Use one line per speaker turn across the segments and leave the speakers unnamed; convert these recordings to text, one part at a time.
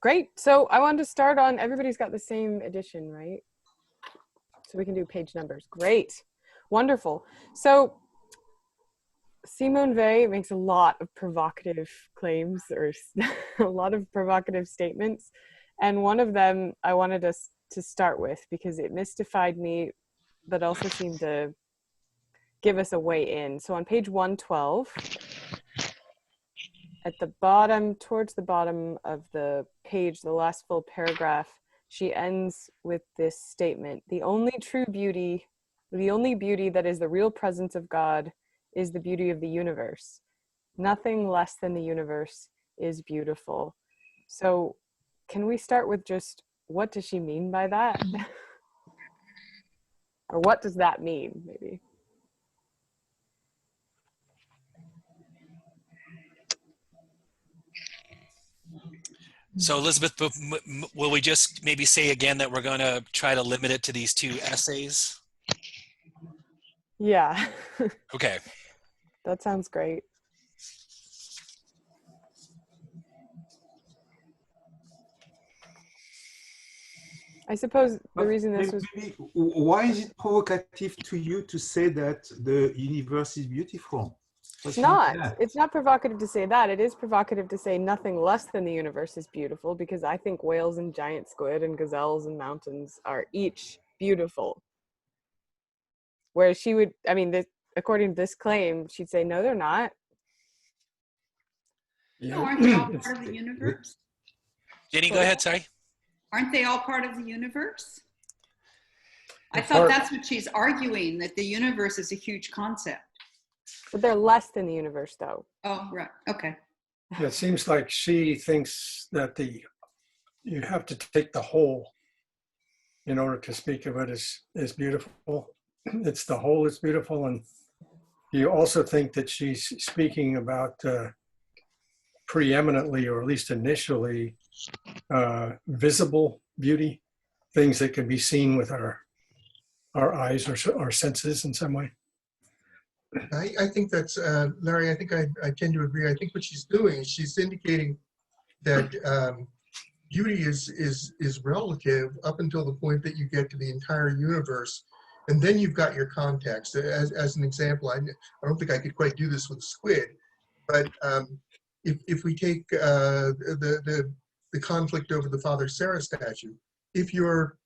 Great. So I wanted to start on, everybody's got the same edition, right? So we can do page numbers. Great. Wonderful. So Simone Weil makes a lot of provocative claims, or a lot of provocative statements. And one of them I wanted us to start with because it mystified me, but also seemed to give us a way in. So on page 112, at the bottom, towards the bottom of the page, the last full paragraph, she ends with this statement: the only beauty that is the real presence of God is the beauty of the universe. Nothing less than the universe is beautiful. So can we start with just, what does she mean by that? Or what does that mean, maybe?
So Elizabeth, will we just maybe say again that we're going to try to limit it to these 2 essays?
Yeah.
Okay.
That sounds great. I suppose the reason this was...
Why is it provocative to you to say that the universe is beautiful?
It's not. It's not provocative to say that. It is provocative to say nothing less than the universe is beautiful, because I think whales and giant squid and gazelles and mountains are each beautiful. Whereas she would, I mean, according to this claim, she'd say, no, they're not.
No, aren't they all part of the universe?
Jenny, go ahead, sorry.
Aren't they all part of the universe? I thought that's what she's arguing, that the universe is a huge concept.
But they're less than the universe, though.
Oh, right. Okay.
It seems like she thinks that you have to take the whole in order to speak of it as beautiful. It's the whole that's beautiful. And you also think that she's speaking about preeminently, or at least initially, visible beauty, things that can be seen with our eyes or our senses in some way.
I think that's, Larry, I think I tend to agree. I think what she's doing is she's indicating that beauty is relative up until the point that you get to the entire universe. And then you've got your context. As an example, I don't think I could quite do this with squid, but if we take the conflict over the Father Sarah statue, if your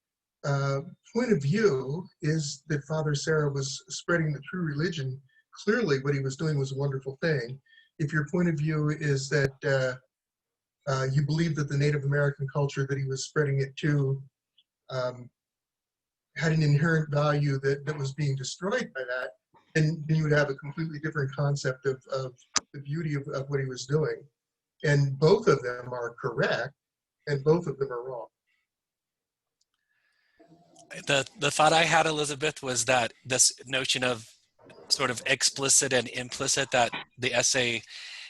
point of view is that Father Sarah was spreading the true religion, clearly what he was doing was a wonderful thing. If your point of view is that you believe that the Native American culture that he was spreading it to had an inherent value that was being destroyed by that, then you would have a completely different concept of the beauty of what he was doing. And both of them are correct, and both of them are wrong.
The thought I had, Elizabeth, was that this notion of sort of explicit and implicit that the essay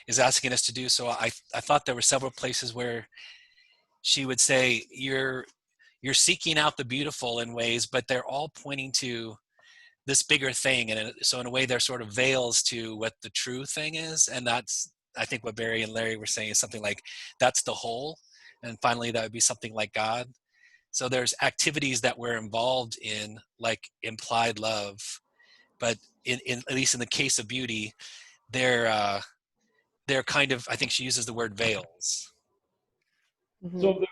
is asking us to do. So I thought there were several places where she would say, you're seeking out the beautiful in ways, but they're all pointing to this bigger thing. And so in a way, they're sort of veils to what the true thing is. And that's, I think what Barry and Larry were saying, is something like, that's the whole. And finally, that would be something like God. So there's activities that we're involved in, like implied love, but in at least in the case of beauty, they're kind of, I think she uses the word veils.
Mm-hmm.
So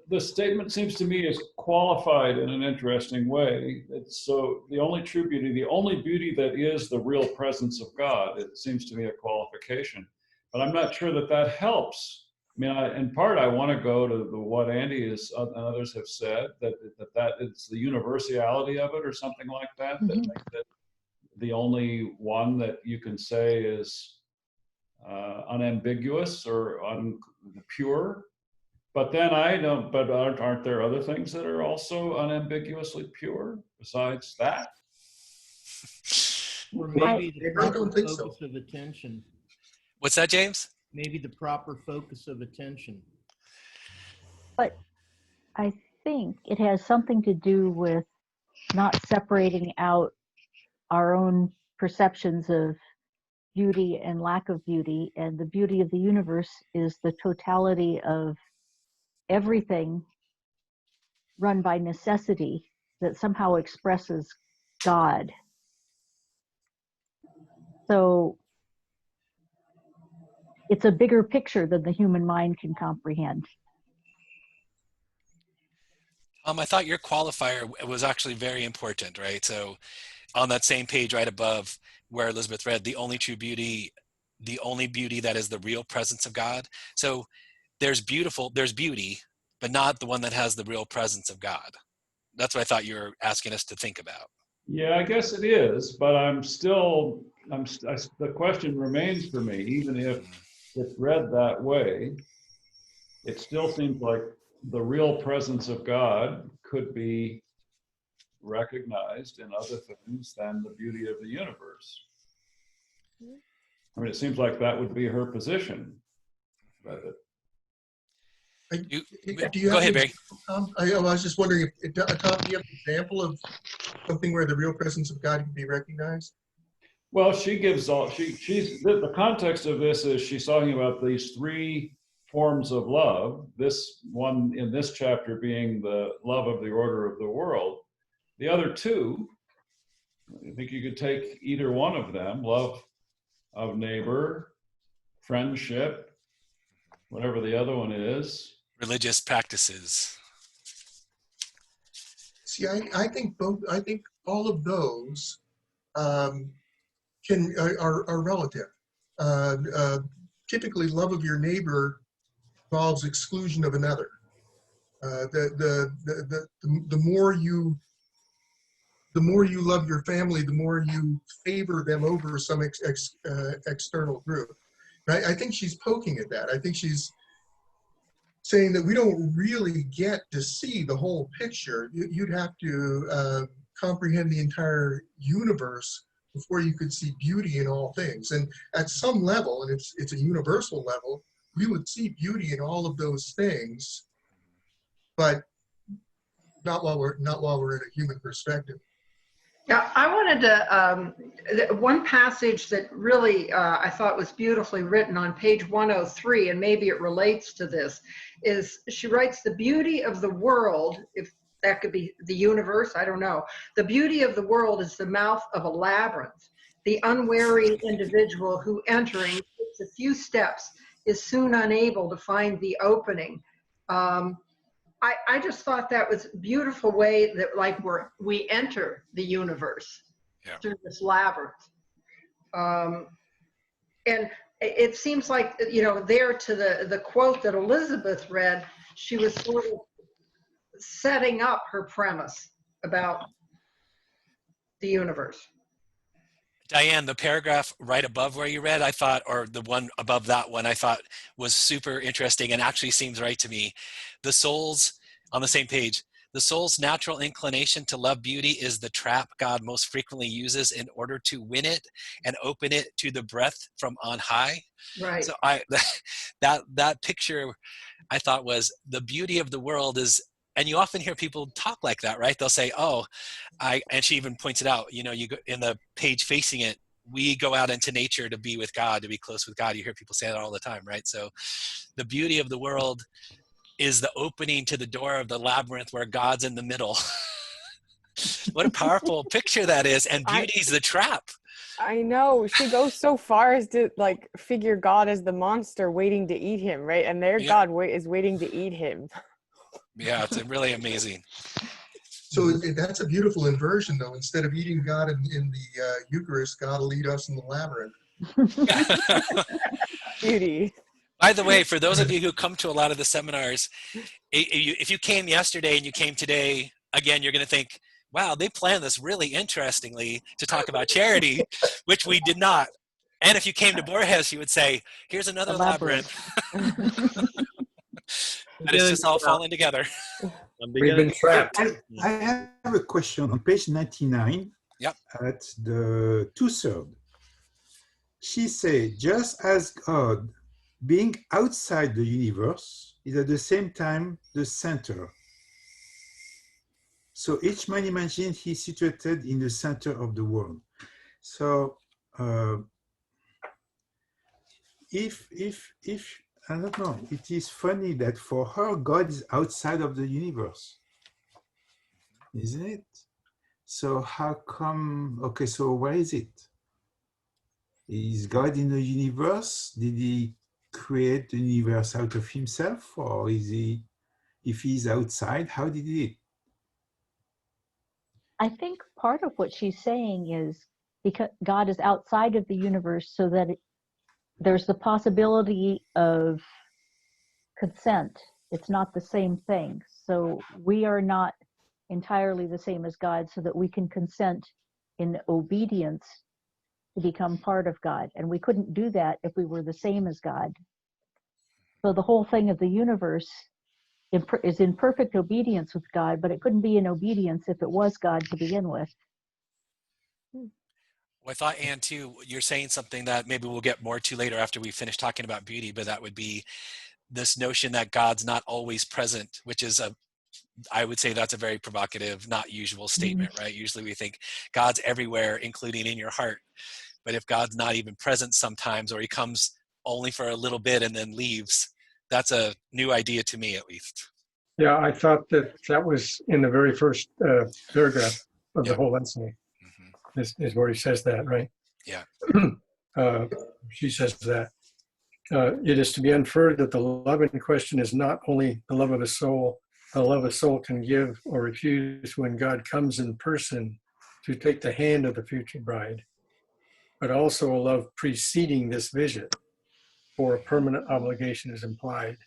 the statement seems to me is qualified in an interesting way. It's so the only true beauty, the only beauty that is the real presence of God, it seems to me a qualification. But I'm not sure that that helps. I mean, in part, I want to go to what Andy and others have said, that it's the universality of it or something like that, that makes it the only one that you can say is unambiguous or pure. But then but aren't there other things that are also unambiguously pure besides that?
Or maybe the
I
proper
don't think
focus
so.
of attention.
What's that, James?
Maybe the proper focus of attention.
But I think it has something to do with not separating out our own perceptions of beauty and lack of beauty. And the beauty of the universe is the totality of everything run by necessity that somehow expresses God. So it's a bigger picture than the human mind can comprehend.
I thought your qualifier was actually very important, right? So on that same page right above where Elizabeth read, the only true beauty, the only beauty that is the real presence of God. So there's beauty, but not the one that has the real presence of God. That's what I thought you were asking us to think about.
Yeah, I guess it is, but the question remains for me, even if it's read that way, it still seems like the real presence of God could be recognized in other things than the beauty of the universe. I mean, it seems like that would be her position. But
Go ahead, Barry.
I was just wondering, Tom, do you have an example of something where the real presence of God can be recognized?
well, she gives all, she's, the context of this is she's talking about these three forms of love. This one in this chapter being the love of the order of the world. The other two, I think you could take either one of them, love of neighbor, friendship, whatever the other one is.
Religious practices.
See, I think both. I think all of those are relative. Typically, love of your neighbor involves exclusion of another. The more you love your family, the more you favor them over some external group. I think she's poking at that. I think she's saying that we don't really get to see the whole picture. You'd have to comprehend the entire universe before you could see beauty in all things. And at some level, and it's a universal level, we would see beauty in all of those things, but not while we're in a human perspective.
Yeah, I wanted to, one passage that really I thought was beautifully written on page 103, and maybe it relates to this, is she writes, the beauty of the world, if that could be the universe, I don't know. The beauty of the world is the mouth of a labyrinth. The unwary individual who entering takes a few steps is soon unable to find the opening. I just thought that was a beautiful way that we enter the universe through this labyrinth. And it seems like, there to the quote that Elizabeth read, she was sort of setting up her premise about the universe.
Diane, the paragraph right above where you read, I thought, or the one above that one, I thought was super interesting and actually seems right to me. The soul's, on the same page, the soul's natural inclination to love beauty is the trap God most frequently uses in order to win it and open it to the breath from on high.
Right.
So that picture I thought was the beauty of the world is, and you often hear people talk like that, right? They'll say, oh, and she even points it out, you go in the page facing it, we go out into nature to be with God, to be close with God. You hear people say that all the time, right? So the beauty of the world is the opening to the door of the labyrinth where God's in the middle. What a powerful picture that is. And beauty's the trap.
I know. She goes so far as to figure God as the monster waiting to eat him, right? And God is waiting to eat him.
Yeah, it's really amazing.
So that's a beautiful inversion, though. Instead of eating God in the Eucharist, God will eat us in the labyrinth.
Beauty.
By the way, for those of you who come to a lot of the seminars, if you came yesterday and you came today, again, you're going to think, wow, they planned this really interestingly to talk about charity, which we did not. And if you came to Borges, you would say, here's another labyrinth. And it's just all falling together.
We've been trapped.
I have a question on page 99 at the 2/3. She said, just as God, being outside the universe, is at the same time the center. So each man imagines he's situated in the center of the world. So if I don't know. It is funny that for her, God is outside of the universe, isn't it? So how come? Okay, so where is it? Is God in the universe? Did he create the universe out of himself, or is he? If he's outside, how did he?
I think part of what she's saying is because God is outside of the universe, so that there's the possibility of consent. It's not the same thing. So we are not entirely the same as God, so that we can consent in obedience to become part of God. And we couldn't do that if we were the same as God. So the whole thing of the universe is in perfect obedience with God, but it couldn't be in obedience if it was God to begin with.
Well, I thought, Anne, too, you're saying something that maybe we'll get more to later after we finish talking about beauty, but that would be this notion that God's not always present, which is I would say that's a very provocative, not usual statement, right? Usually we think God's everywhere, including in your heart. But if God's not even present sometimes, or he comes only for a little bit and then leaves, that's a new idea to me, at least.
Yeah, I thought that was in the very first paragraph of the whole essay, is where he says that, right?
Yeah.
She says that. It is to be inferred that the love in question is not only the love of a soul can give or refuse when God comes in person to take the hand of the future bride, but also a love preceding this visit, for a permanent obligation is implied.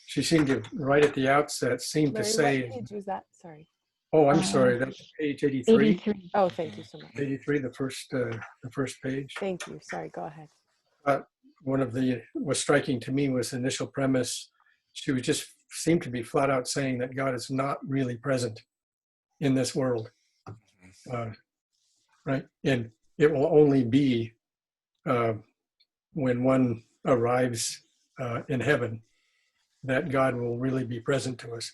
She seemed to, right at the outset, to say...
What page was that? Sorry.
Oh, I'm sorry. That's page 83.
83.
Oh, thank you so much.
83, the first page.
Thank you. Sorry, go ahead.
Was striking to me was the initial premise. She would just seem to be flat out saying that God is not really present in this world, right? And it will only be when one arrives in heaven that God will really be present to us.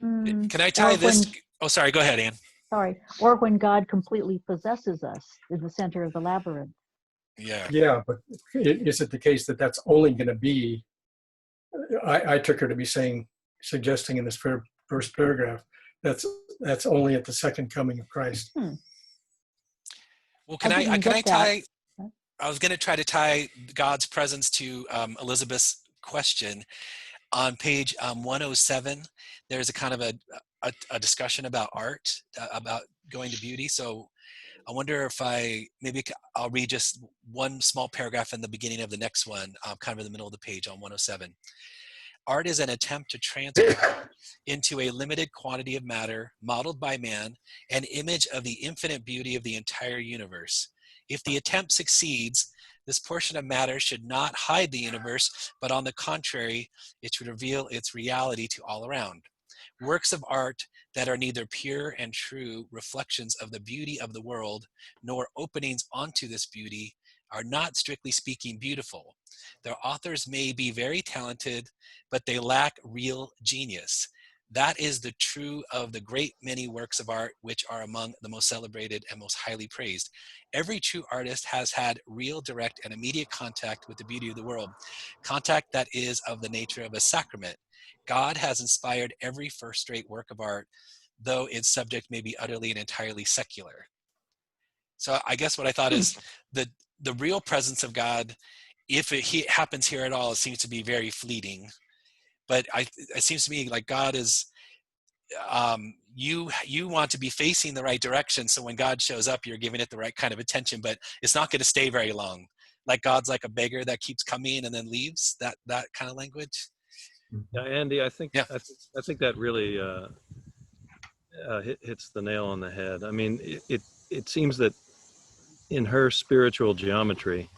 Can I tie this? Oh, sorry. Go ahead, Anne.
Sorry. Or when God completely possesses us in the center of the labyrinth.
Yeah.
Yeah, but is it the case that that's only going to be? I took her to be suggesting in this first paragraph that's only at the second coming of Christ.
Well, can I tie? I was going to try to tie God's presence to Elizabeth's question. On page 107, there's a kind of a discussion about art, about going to beauty. So I wonder if I'll read just one small paragraph in the beginning of the next one, kind of in the middle of the page on 107. Art is an attempt to transfer into a limited quantity of matter, modeled by man, an image of the infinite beauty of the entire universe. If the attempt succeeds, this portion of matter should not hide the universe, but on the contrary, it should reveal its reality to all around. Works of art that are neither pure and true reflections of the beauty of the world, nor openings onto this beauty, are not strictly speaking beautiful. Their authors may be very talented, but they lack real genius. That is the true of the great many works of art which are among the most celebrated and most highly praised. Every true artist has had real, direct, and immediate contact with the beauty of the world, contact that is of the nature of a sacrament. God has inspired every first-rate work of art, though its subject may be utterly and entirely secular. So I guess what I thought is the real presence of God, if it happens here at all, it seems to be very fleeting. But it seems to me like God is, you want to be facing the right direction. So when God shows up, you're giving it the right kind of attention, but it's not going to stay very long. Like God's like a beggar that keeps coming and then leaves, that kind of language.
Yeah, Andy, I think that really hits the nail on the head. I mean, it seems that in her spiritual geometry,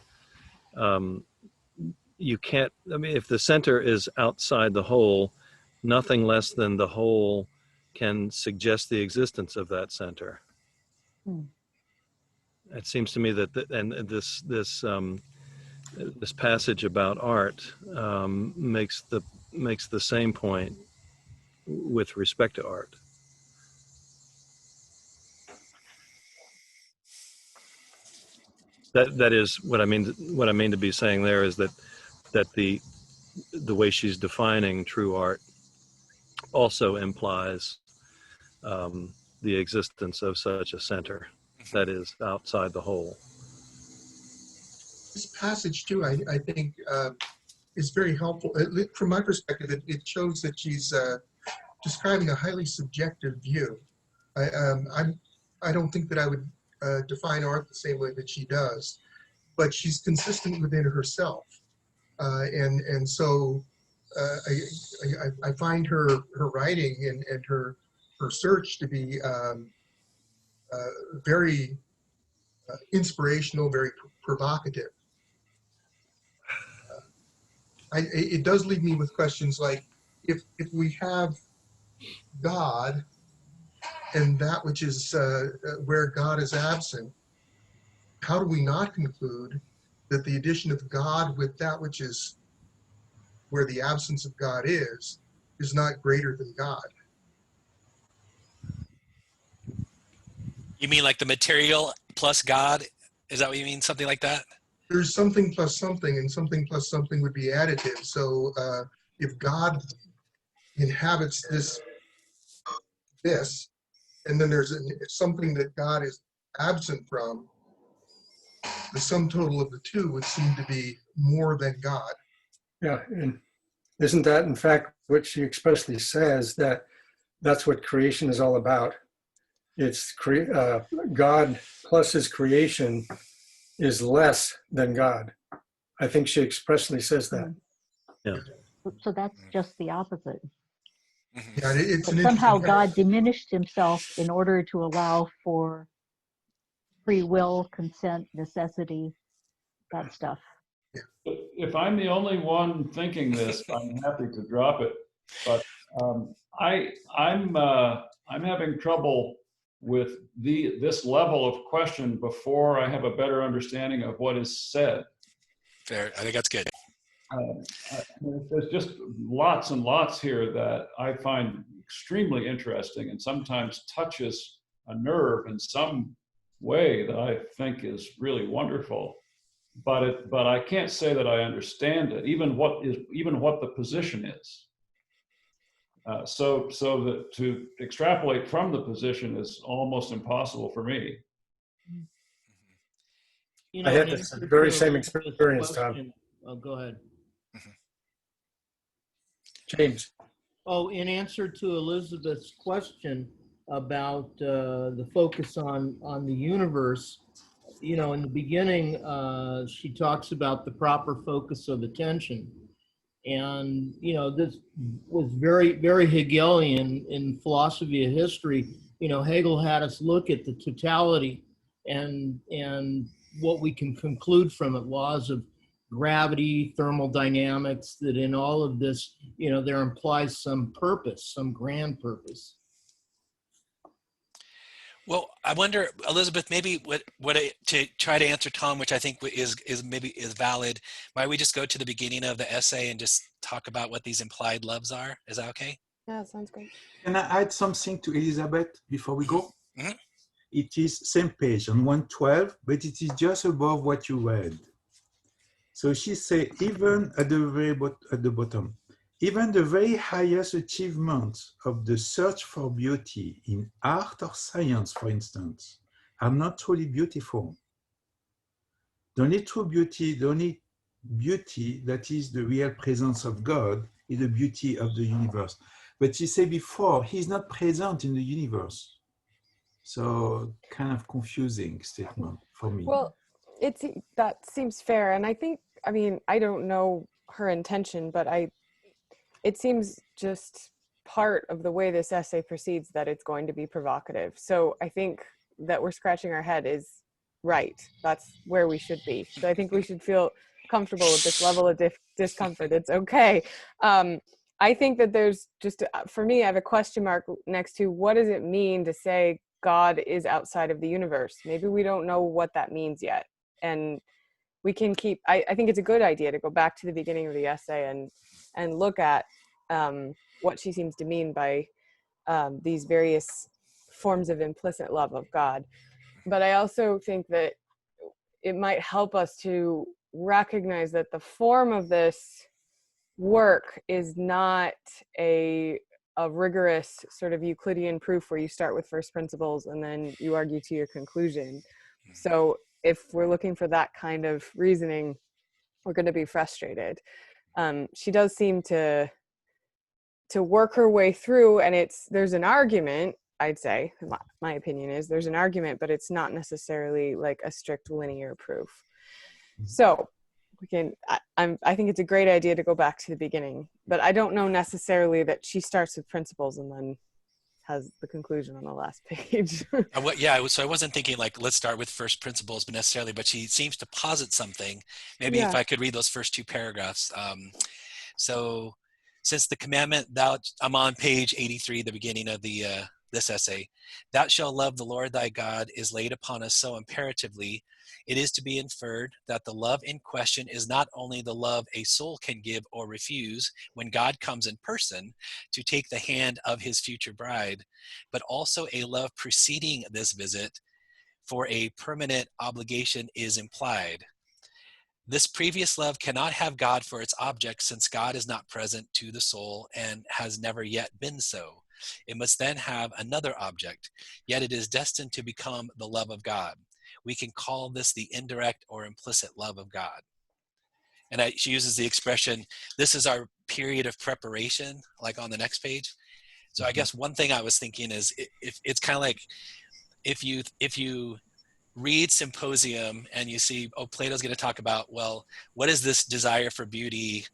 you can't, I mean, if the center is outside the whole, nothing less than the whole can suggest the existence of that center. It seems to me that this passage about art makes the same point with respect to art. That is what I mean. What I mean to be saying there is that the the way she's defining true art also implies the existence of such a center that is outside the whole.
This passage too, I think, is very helpful. From my perspective, it shows that she's describing a highly subjective view. I don't think that I would define art the same way that she does, but she's consistent within herself, and so I find her writing and her search to be very inspirational, very provocative. It does leave me with questions like, if we have God and that which is where God is absent, how do we not conclude that the addition of God with that which is where the absence of God is not greater than God?
You mean like the material plus God? Is that what you mean? Something like that?
There's something plus something, and something plus something would be additive. So if God inhabits this, and then there's something that God is absent from, the sum total of the two would seem to be more than God.
Yeah, and isn't that in fact what she expressly says, that that's what creation is all about? It's God plus his creation is less than God. I think she expressly says that.
Yeah.
So that's just the opposite.
Yeah, it's an
somehow God diminished himself in order to allow for free will, consent, necessity, that stuff.
If I'm the only one thinking this, I'm happy to drop it. But I'm having trouble with this level of question before I have a better understanding of what is said.
Fair. I think that's good.
There's just lots and lots here that I find extremely interesting, and sometimes touches a nerve in some way that I think is really wonderful. But I can't say that I understand it, even what the position is. So that to extrapolate from the position is almost impossible for me.
You know,
I had this very same experience, Tom.
Oh, go ahead.
James.
Oh, in answer to Elizabeth's question about the focus on the universe, you know, in the beginning, she talks about the proper focus of attention. And, you know, this was very, very Hegelian in philosophy of history. You know, Hegel had us look at the totality and what we can conclude from it, laws of gravity, thermodynamics, that in all of this, you know, there implies some purpose, some grand purpose.
Well, I wonder, Elizabeth, maybe to try to answer Tom, which I think is valid. Might we just go to the beginning of the essay and just talk about what these implied loves are? Is that okay?
Yeah, that sounds great.
Can I add something to Elizabeth before we go?
Mm-hmm.
It is same page on 112, but it is just above what you read. So she said, even at the bottom, even the very highest achievements of the search for beauty in art or science, for instance, are not truly beautiful. The only true beauty, the only beauty that is the real presence of God is the beauty of the universe. But she said before, he's not present in the universe. So kind of confusing statement for me.
Well, that seems fair. And I think, I mean, I don't know her intention, but it seems just part of the way this essay proceeds that it's going to be provocative. So I think that we're scratching our head is right. That's where we should be. So I think we should feel comfortable with this level of discomfort. It's okay. I think that there's just, for me, I have a question mark next to what does it mean to say God is outside of the universe? Maybe we don't know what that means yet. And we can keep, I think it's a good idea to go back to the beginning of the essay and look at what she seems to mean by these various forms of implicit love of God. But I also think that it might help us to recognize that the form of this work is not a rigorous sort of Euclidean proof where you start with first principles and then you argue to your conclusion. So if we're looking for that kind of reasoning, we're going to be frustrated. She does seem to work her way through, and there's an argument, I'd say, my opinion is there's an argument, but it's not necessarily like a strict linear proof. So we can, I think it's a great idea to go back to the beginning, but I don't know necessarily that she starts with principles and then has the conclusion on the last page.
So I wasn't thinking like, let's start with first principles, but she seems to posit something. Maybe if I could read those first two paragraphs. So since the commandment, I'm on page 83, the beginning of this essay, thou shalt love the Lord thy God is laid upon us so imperatively, it is to be inferred that the love in question is not only the love a soul can give or refuse when God comes in person to take the hand of his future bride, but also a love preceding this visit, for a permanent obligation is implied. This previous love cannot have God for its object, since God is not present to the soul and has never yet been so. It must then have another object, yet it is destined to become the love of God. We can call this the indirect or implicit love of God. And she uses the expression, this is our period of preparation, like on the next page. So I guess one thing I was thinking is, if it's kind of like, if you read Symposium and you see, Plato's going to talk about, well, what is this desire for beauty?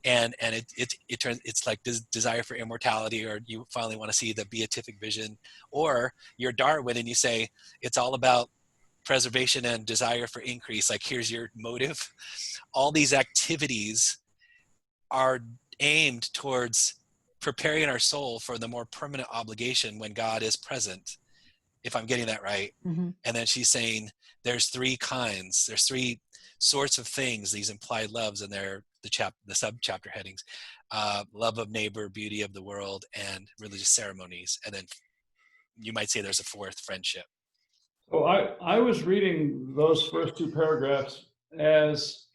And it's like this desire for immortality, or you finally want to see the beatific vision, or you're Darwin and you say, it's all about preservation and desire for increase. Like, here's your motive. All these activities are aimed towards preparing our soul for the more permanent obligation when God is present, if I'm getting that right. Mm-hmm. And then she's saying there's three sorts of things, these implied loves, and they're the sub-chapter headings, love of neighbor, beauty of the world, and religious ceremonies. And then you might say there's a fourth, friendship.
So I was reading those first two paragraphs as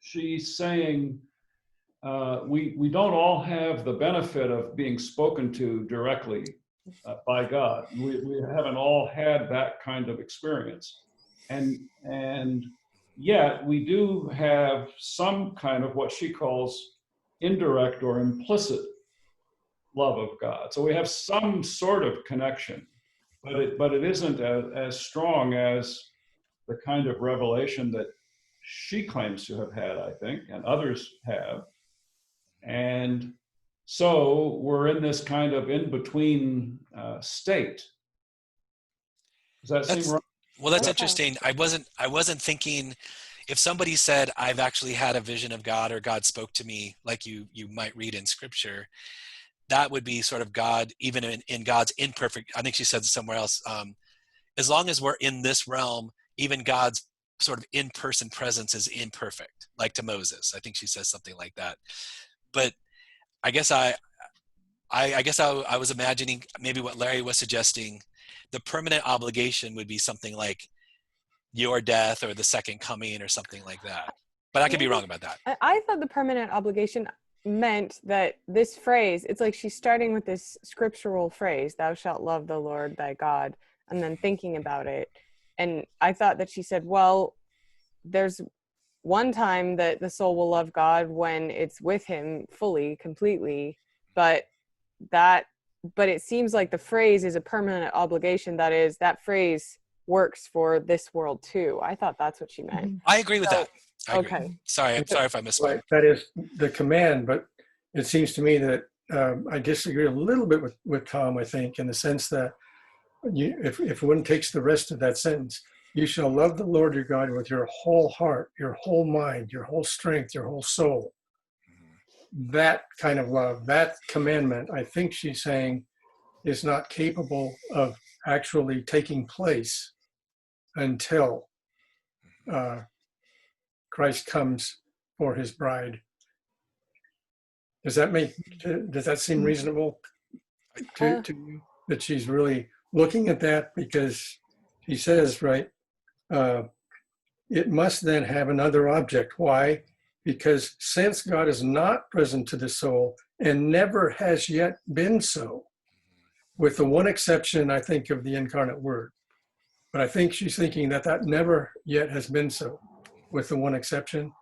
she's saying, we don't all have the benefit of being spoken to directly by God. We haven't all had that kind of experience. And yet we do have some kind of what she calls indirect or implicit love of God. So we have some sort of connection, but it isn't as strong as the kind of revelation that she claims to have had, I think, and others have. And so we're in this kind of in-between state. Does that seem right?
Well, that's interesting. I wasn't thinking, if somebody said, I've actually had a vision of God, or God spoke to me, like you might read in scripture, that would be sort of God, even in God's imperfect, I think she said somewhere else, as long as we're in this realm, even God's sort of in-person presence is imperfect, like to Moses. I think she says something like that. But I guess I was imagining maybe what Larry was suggesting. The permanent obligation would be something like your death or the second coming or something like that. But I could be wrong about that.
I thought the permanent obligation meant that this phrase, it's like she's starting with this scriptural phrase, thou shalt love the Lord thy God, and then thinking about it. And I thought that she said, well, there's one time that the soul will love God when it's with him fully, completely, but it seems like the phrase is a permanent obligation. That is, that phrase works for this world too. I thought that's what she meant.
I agree with that. I agree.
Okay.
Sorry if I misspoke.
Right. That is the command, but it seems to me that I disagree a little bit with Tom, I think, in the sense that if one takes the rest of that sentence, you shall love the Lord your God with your whole heart, your whole mind, your whole strength, your whole soul. That kind of love, that commandment, I think she's saying, is not capable of actually taking place until Christ comes for his bride. Does that seem reasonable to you? That she's really looking at that, because he says, right, it must then have another object. Why? because since God is not present to the soul and never has yet been so, with the one exception, I think, of the incarnate word. But I think she's thinking that that never yet has been so, with the one exception.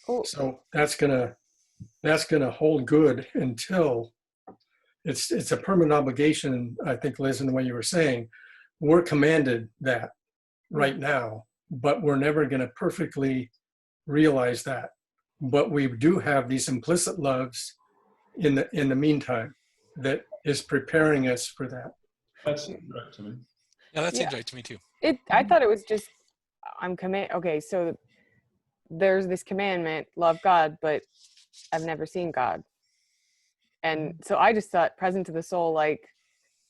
Oh.
So that's gonna hold good until it's a permanent obligation. I think, Liz, in the way you were saying, we're commanded that right now, but we're never going to perfectly realize that. But we do have these implicit loves in the meantime that is preparing us for that.
That seems right to me.
Yeah, that seems right to me too.
I thought it was just okay, so there's this commandment, love God, but I've never seen God. And so I just thought present to the soul, like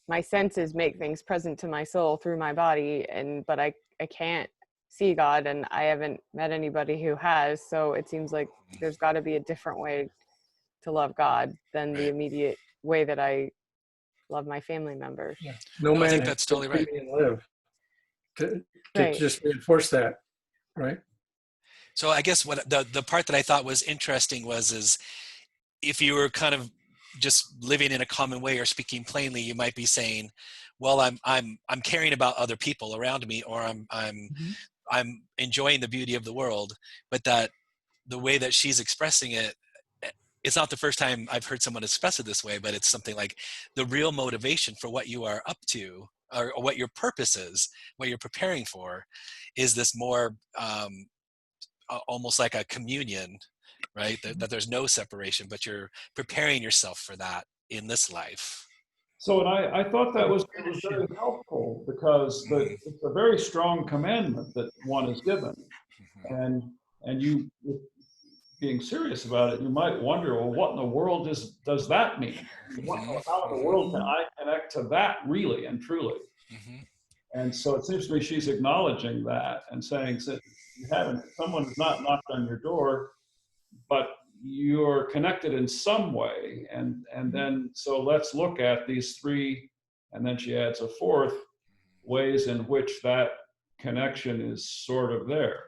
my senses make things present to my soul through my body, but I can't see God, and I haven't met anybody who has. So it seems like there's got to be a different way to love God than the immediate way that I love my family members.
Yeah. No man,
I think that's totally right.
Live to just reinforce that, right?
So I guess what the part that I thought was interesting is if you were kind of just living in a common way or speaking plainly, you might be saying, well, I'm caring about other people around me, or I'm enjoying the beauty of the world. But that the way that she's expressing it, it's not the first time I've heard someone express it this way, but it's something like the real motivation for what you are up to, or what your purpose is, what you're preparing for, is this more almost like a communion, right? That there's no separation, but you're preparing yourself for that in this life.
So, and I thought that was very helpful, because it's a very strong commandment that one is given. And you, being serious about it, you might wonder, well, what in the world does that mean? How in the world can I connect to that really and truly? And so it seems to me she's acknowledging that and saying that someone has not knocked on your door, but you're connected in some way. And then, so let's look at these three, and then she adds a fourth, ways in which that connection is sort of there.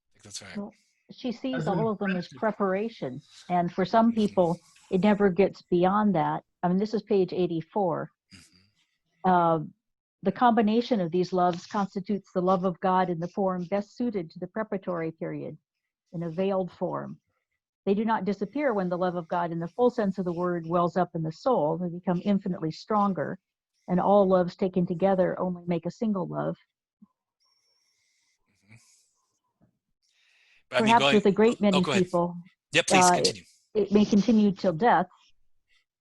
I think that's right.
Well, she sees all of them as preparation. And for some people, it never gets beyond that. I mean, this is page 84. The combination of these loves constitutes the love of God in the form best suited to the preparatory period, in a veiled form. They do not disappear when the love of God in the full sense of the word wells up in the soul. They become infinitely stronger, and all loves taken together only make a single love. Perhaps with a great many people,
please continue.
It may continue till death,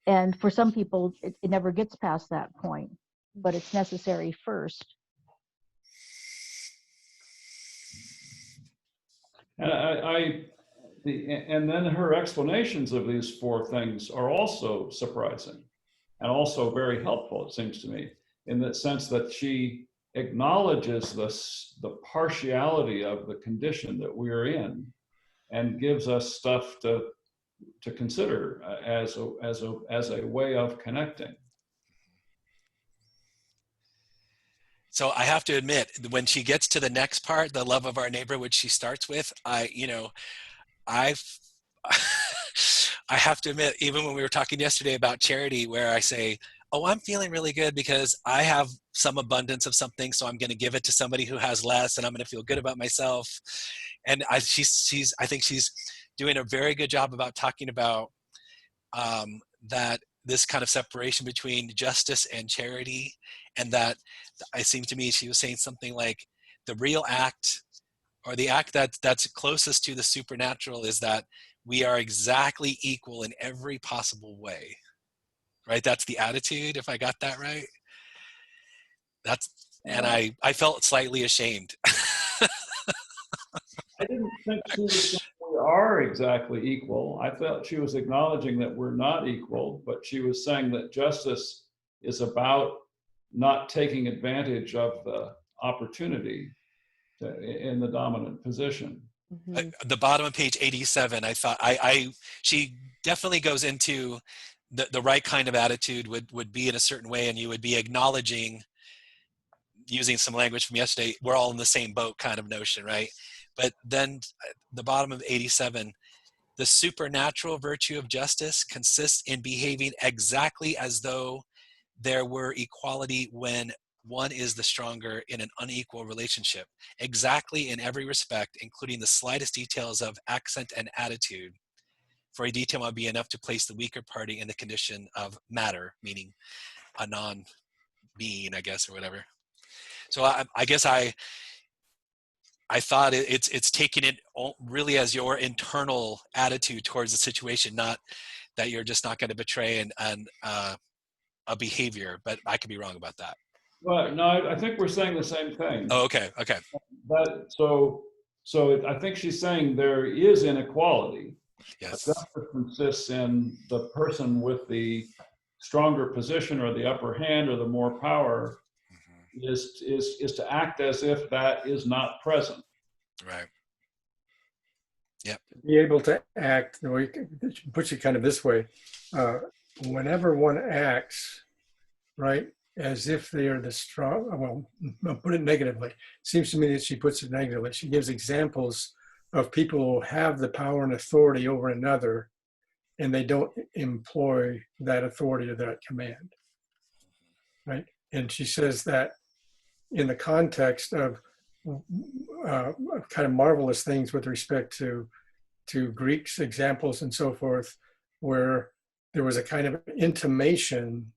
and for some people, it never gets past that point, but it's necessary first.
And and then her explanations of these four things are also surprising and also very helpful, it seems to me, in the sense that she acknowledges the partiality of the condition that we're in, and gives us stuff to consider as a way of connecting.
So I have to admit, when she gets to the next part, the love of our neighbor, which she starts with, I have to admit, even when we were talking yesterday about charity, where I say, oh, I'm feeling really good because I have some abundance of something, so I'm going to give it to somebody who has less, and I'm going to feel good about myself. And I think she's doing a very good job about talking about that this kind of separation between justice and charity, and that it seemed to me she was saying something like the real act, or the act that's closest to the supernatural, is that we are exactly equal in every possible way. Right? That's the attitude, if I got that right. And I felt slightly ashamed.
I didn't think she was saying we are exactly equal. I felt she was acknowledging that we're not equal, but she was saying that justice is about not taking advantage of the opportunity in the dominant position.
The bottom of page 87, I thought she definitely goes into the right kind of attitude would be in a certain way, and you would be acknowledging, using some language from yesterday, we're all in the same boat kind of notion, right? But then the bottom of 87, the supernatural virtue of justice consists in behaving exactly as though there were equality when one is the stronger in an unequal relationship, exactly in every respect, including the slightest details of accent and attitude. For a detail might be enough to place the weaker party in the condition of matter, meaning a non-being, I guess, or whatever. So I guess I thought it's taking it really as your internal attitude towards the situation, not that you're just not going to betray a behavior, but I could be wrong about that.
Well, no, I think we're saying the same thing.
Oh, okay.
But so I think she's saying there is inequality.
Yes.
Justice consists in the person with the stronger position or the upper hand or the more power is to act as if that is not present.
Right. Yep.
Be able to act, we puts it kind of this way, whenever one acts, right, as if they are the strong, well, I'll put it negatively. It seems to me that she puts it negatively. She gives examples of people who have the power and authority over another, and they don't employ that authority or that command, right? And she says that in the context of kind of marvelous things with respect to Greeks examples and so forth, where there was a kind of intimation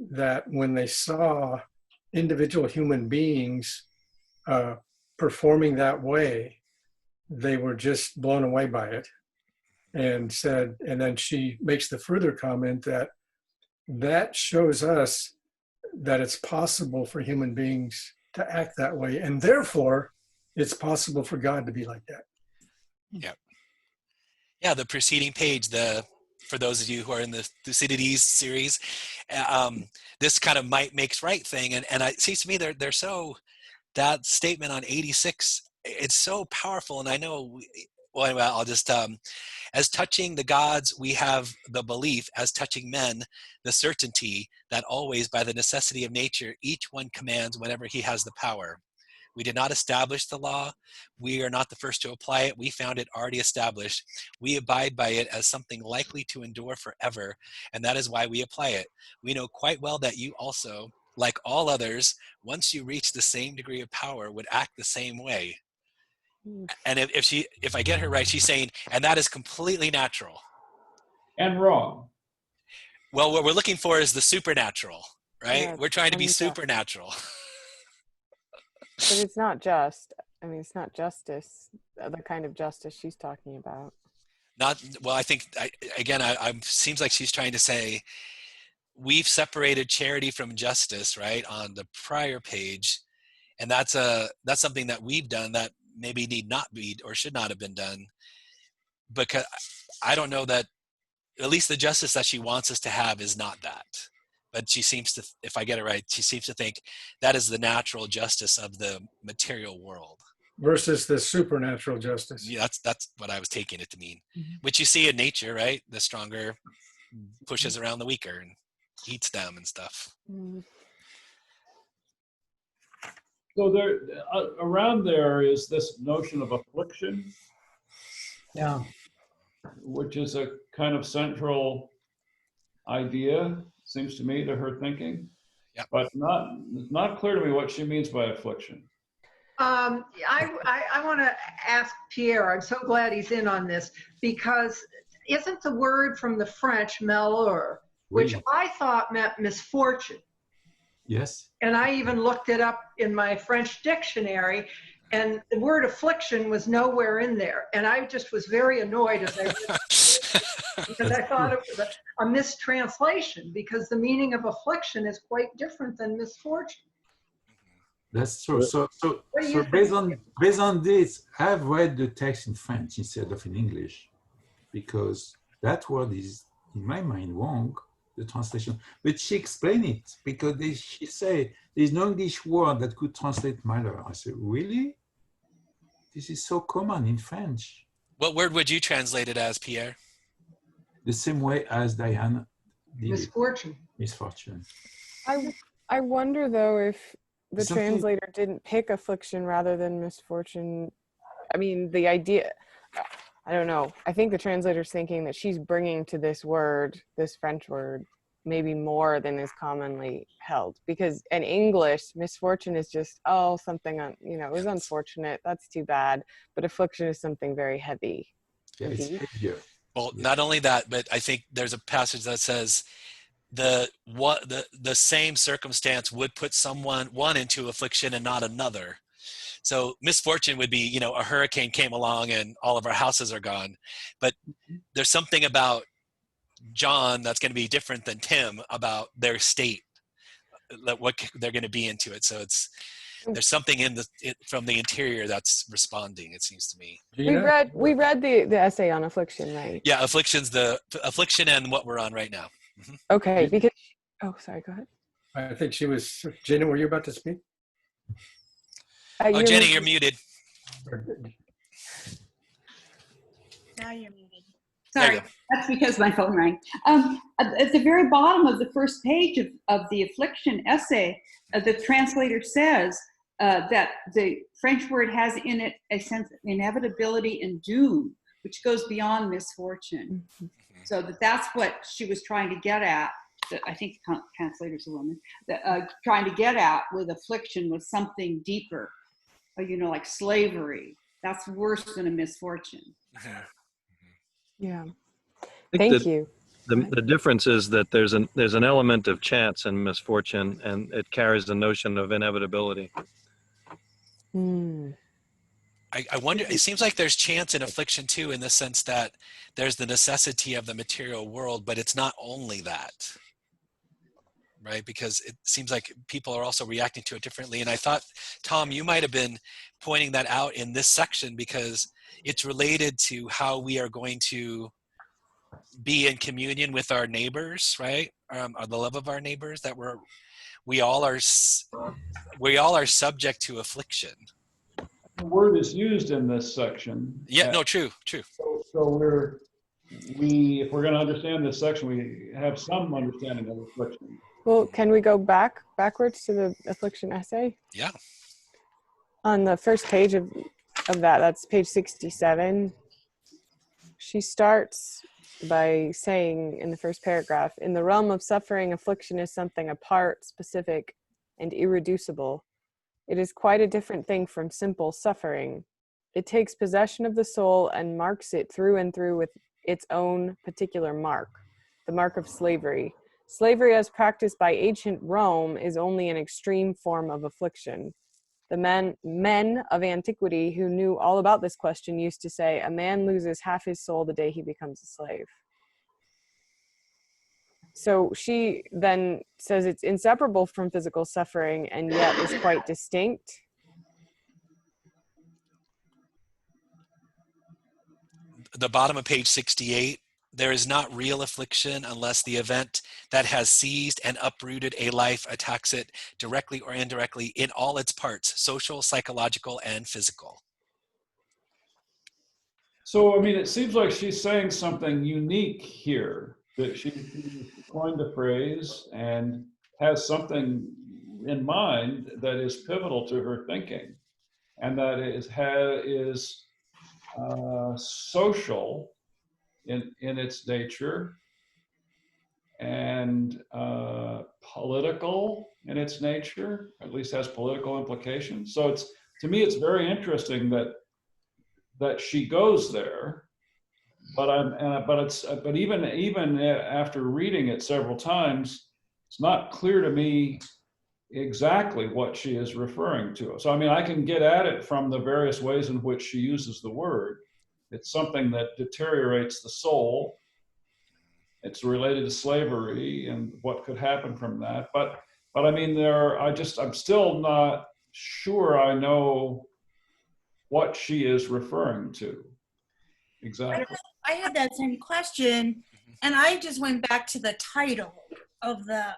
that when they saw individual human beings performing that way, they were just blown away by it, and said, and then she makes the further comment that shows us that it's possible for human beings to act that way, and therefore it's possible for God to be like that.
Yep. Yeah, the preceding page, for those of you who are in the Thucydides series, this kind of might makes right thing, and it seems to me they're so, that statement on 86, it's so powerful. And I know, well, anyway, I'll just, as touching the gods, we have the belief; as touching men, the certainty that always, by the necessity of nature, each one commands whenever he has the power. We did not establish the law. We are not the first to apply it. We found it already established. We abide by it as something likely to endure forever, and that is why we apply it. We know quite well that you also, like all others, once you reach the same degree of power, would act the same way. And if I get her right, she's saying, and that is completely natural.
And wrong.
Well, what we're looking for is the supernatural, right?
Yeah,
we're trying to be supernatural.
But it's not just. I mean, it's not justice, the kind of justice she's talking about.
Well, I think, I seems like she's trying to say, we've separated charity from justice, right, on the prior page. And that's something that we've done that maybe need not be or should not have been done, because I don't know that, at least the justice that she wants us to have is not that. But she seems to, if I get it right, she seems to think that is the natural justice of the material world
versus the supernatural justice.
Yeah, that's what I was taking it to mean. Which you see in nature, right? The stronger pushes around the weaker and eats them and stuff.
So there, around there is this notion of affliction.
Yeah.
Which is a kind of central idea, seems to me, to her thinking.
Yeah.
But it's not clear to me what she means by affliction.
I want to ask Pierre, I'm so glad he's in on this, because isn't the word from the French malheur, which I thought meant misfortune?
Yes.
And I even looked it up in my French dictionary, and the word affliction was nowhere in there. And I just was very annoyed as I read it, because I thought it was a mistranslation, because the meaning of affliction is quite different than misfortune.
That's true. So based on this, I've read the text in French instead of in English, because that word is, in my mind, wrong, the translation. But she explained it, because she said there's no English word that could translate malheur. I said, really? This is so common in French.
What word would you translate it as, Pierre?
The same way as Diane did.
Misfortune.
Misfortune.
I wonder, though, if the translator didn't pick affliction rather than misfortune I mean, the idea, I don't know. I think the translator's thinking that she's bringing to this word, this French word, maybe more than is commonly held. Because in English, misfortune is just, oh, something, it was unfortunate. That's too bad. But affliction is something very heavy.
Yeah, it's heavier.
Well,
Yeah.
not only that, but I think there's a passage that says the same circumstance would put one into affliction and not another. So misfortune would be, a hurricane came along and all of our houses are gone. But there's something about John that's going to be different than Tim about their state, what they're going to be into it. So there's something from the interior that's responding, it seems to me.
We read the essay on affliction, right?
Yeah, affliction and what we're on right now. Mm-hmm.
Okay, because sorry, go ahead.
I think she was, Gina, were you about to speak?
Jenny, you're muted.
Now you're muted.
Sorry, that's because my phone rang. At the very bottom of the first page of the affliction essay, the translator says that the French word has in it a sense of inevitability and doom, which goes beyond misfortune. Mm-hmm. So that's what she was trying to get at. I think the translator's a woman. Trying to get at with affliction was something deeper, like slavery. That's worse than a misfortune.
Yeah. Thank you.
The difference is that there's an element of chance in misfortune, and it carries the notion of inevitability.
I wonder, it seems like there's chance in affliction too, in the sense that there's the necessity of the material world, but it's not only that, right? Because it seems like people are also reacting to it differently. And I thought, Tom, you might have been pointing that out in this section because it's related to how we are going to be in communion with our neighbors, right? Or the love of our neighbors, that we all are subject to affliction.
The word is used in this section.
Yeah, no, true.
So if we're going to understand this section, we have some understanding of affliction.
Well, can we go backwards to the affliction essay?
Yeah.
On the first page of that's page 67. She starts by saying in the first paragraph, in the realm of suffering, affliction is something apart, specific, and irreducible. It is quite a different thing from simple suffering. It takes possession of the soul and marks it through and through with its own particular mark, the mark of slavery. Slavery as practiced by ancient Rome is only an extreme form of affliction. The men of antiquity who knew all about this question used to say, a man loses half his soul the day he becomes a slave. So she then says it's inseparable from physical suffering and yet is quite distinct.
The bottom of page 68, there is not real affliction unless the event that has seized and uprooted a life attacks it directly or indirectly in all its parts, social, psychological, and physical.
So, I mean, it seems like she's saying something unique here, that she coined a phrase and has something in mind that is pivotal to her thinking, and that is social in its nature and political in its nature, at least has political implications. So to me, it's very interesting that she goes there. But even after reading it several times, it's not clear to me exactly what she is referring to. So I mean, I can get at it from the various ways in which she uses the word. It's something that deteriorates the soul. It's related to slavery and what could happen from that. But I mean, I'm still not sure I know what she is referring to exactly.
I had that same question, and I just went back to the title of the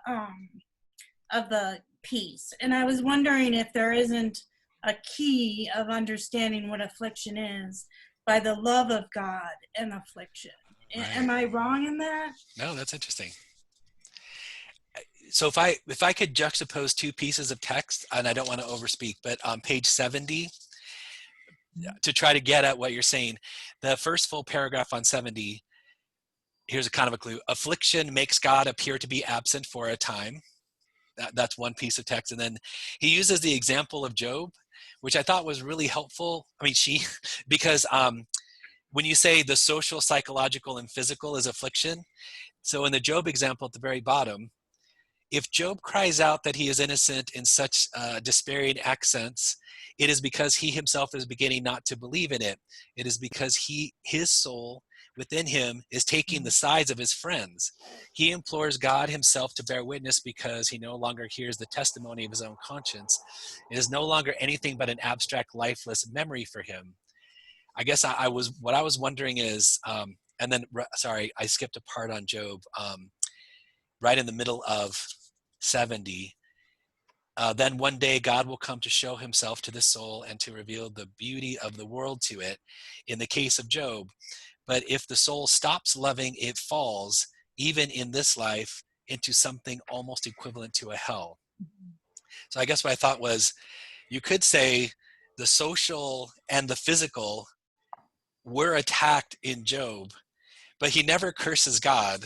piece, and I was wondering if there isn't a key of understanding what affliction is by the love of God and affliction. Right. Am I wrong in that?
No, that's interesting. So if I could juxtapose two pieces of text, and I don't want to overspeak, but on page 70, to try to get at what you're saying. The first full paragraph on 70, here's a kind of a clue. Affliction makes God appear to be absent for a time. That's one piece of text. And then he uses the example of Job, which I thought was really helpful. I mean, because when you say the social, psychological, and physical is affliction, so in the Job example at the very bottom, if Job cries out that he is innocent in such despairing accents, it is because he himself is beginning not to believe in it. It is because his soul within him is taking the sides of his friends. He implores God himself to bear witness because he no longer hears the testimony of his own conscience. It is no longer anything but an abstract, lifeless memory for him. I guess what I was wondering is, and then, sorry, I skipped a part on Job, right in the middle of 70. Then one day God will come to show himself to the soul and to reveal the beauty of the world to it, in the case of Job. But if the soul stops loving, it falls, even in this life, into something almost equivalent to a hell. So I guess what I thought was, you could say the social and the physical were attacked in Job, but he never curses God,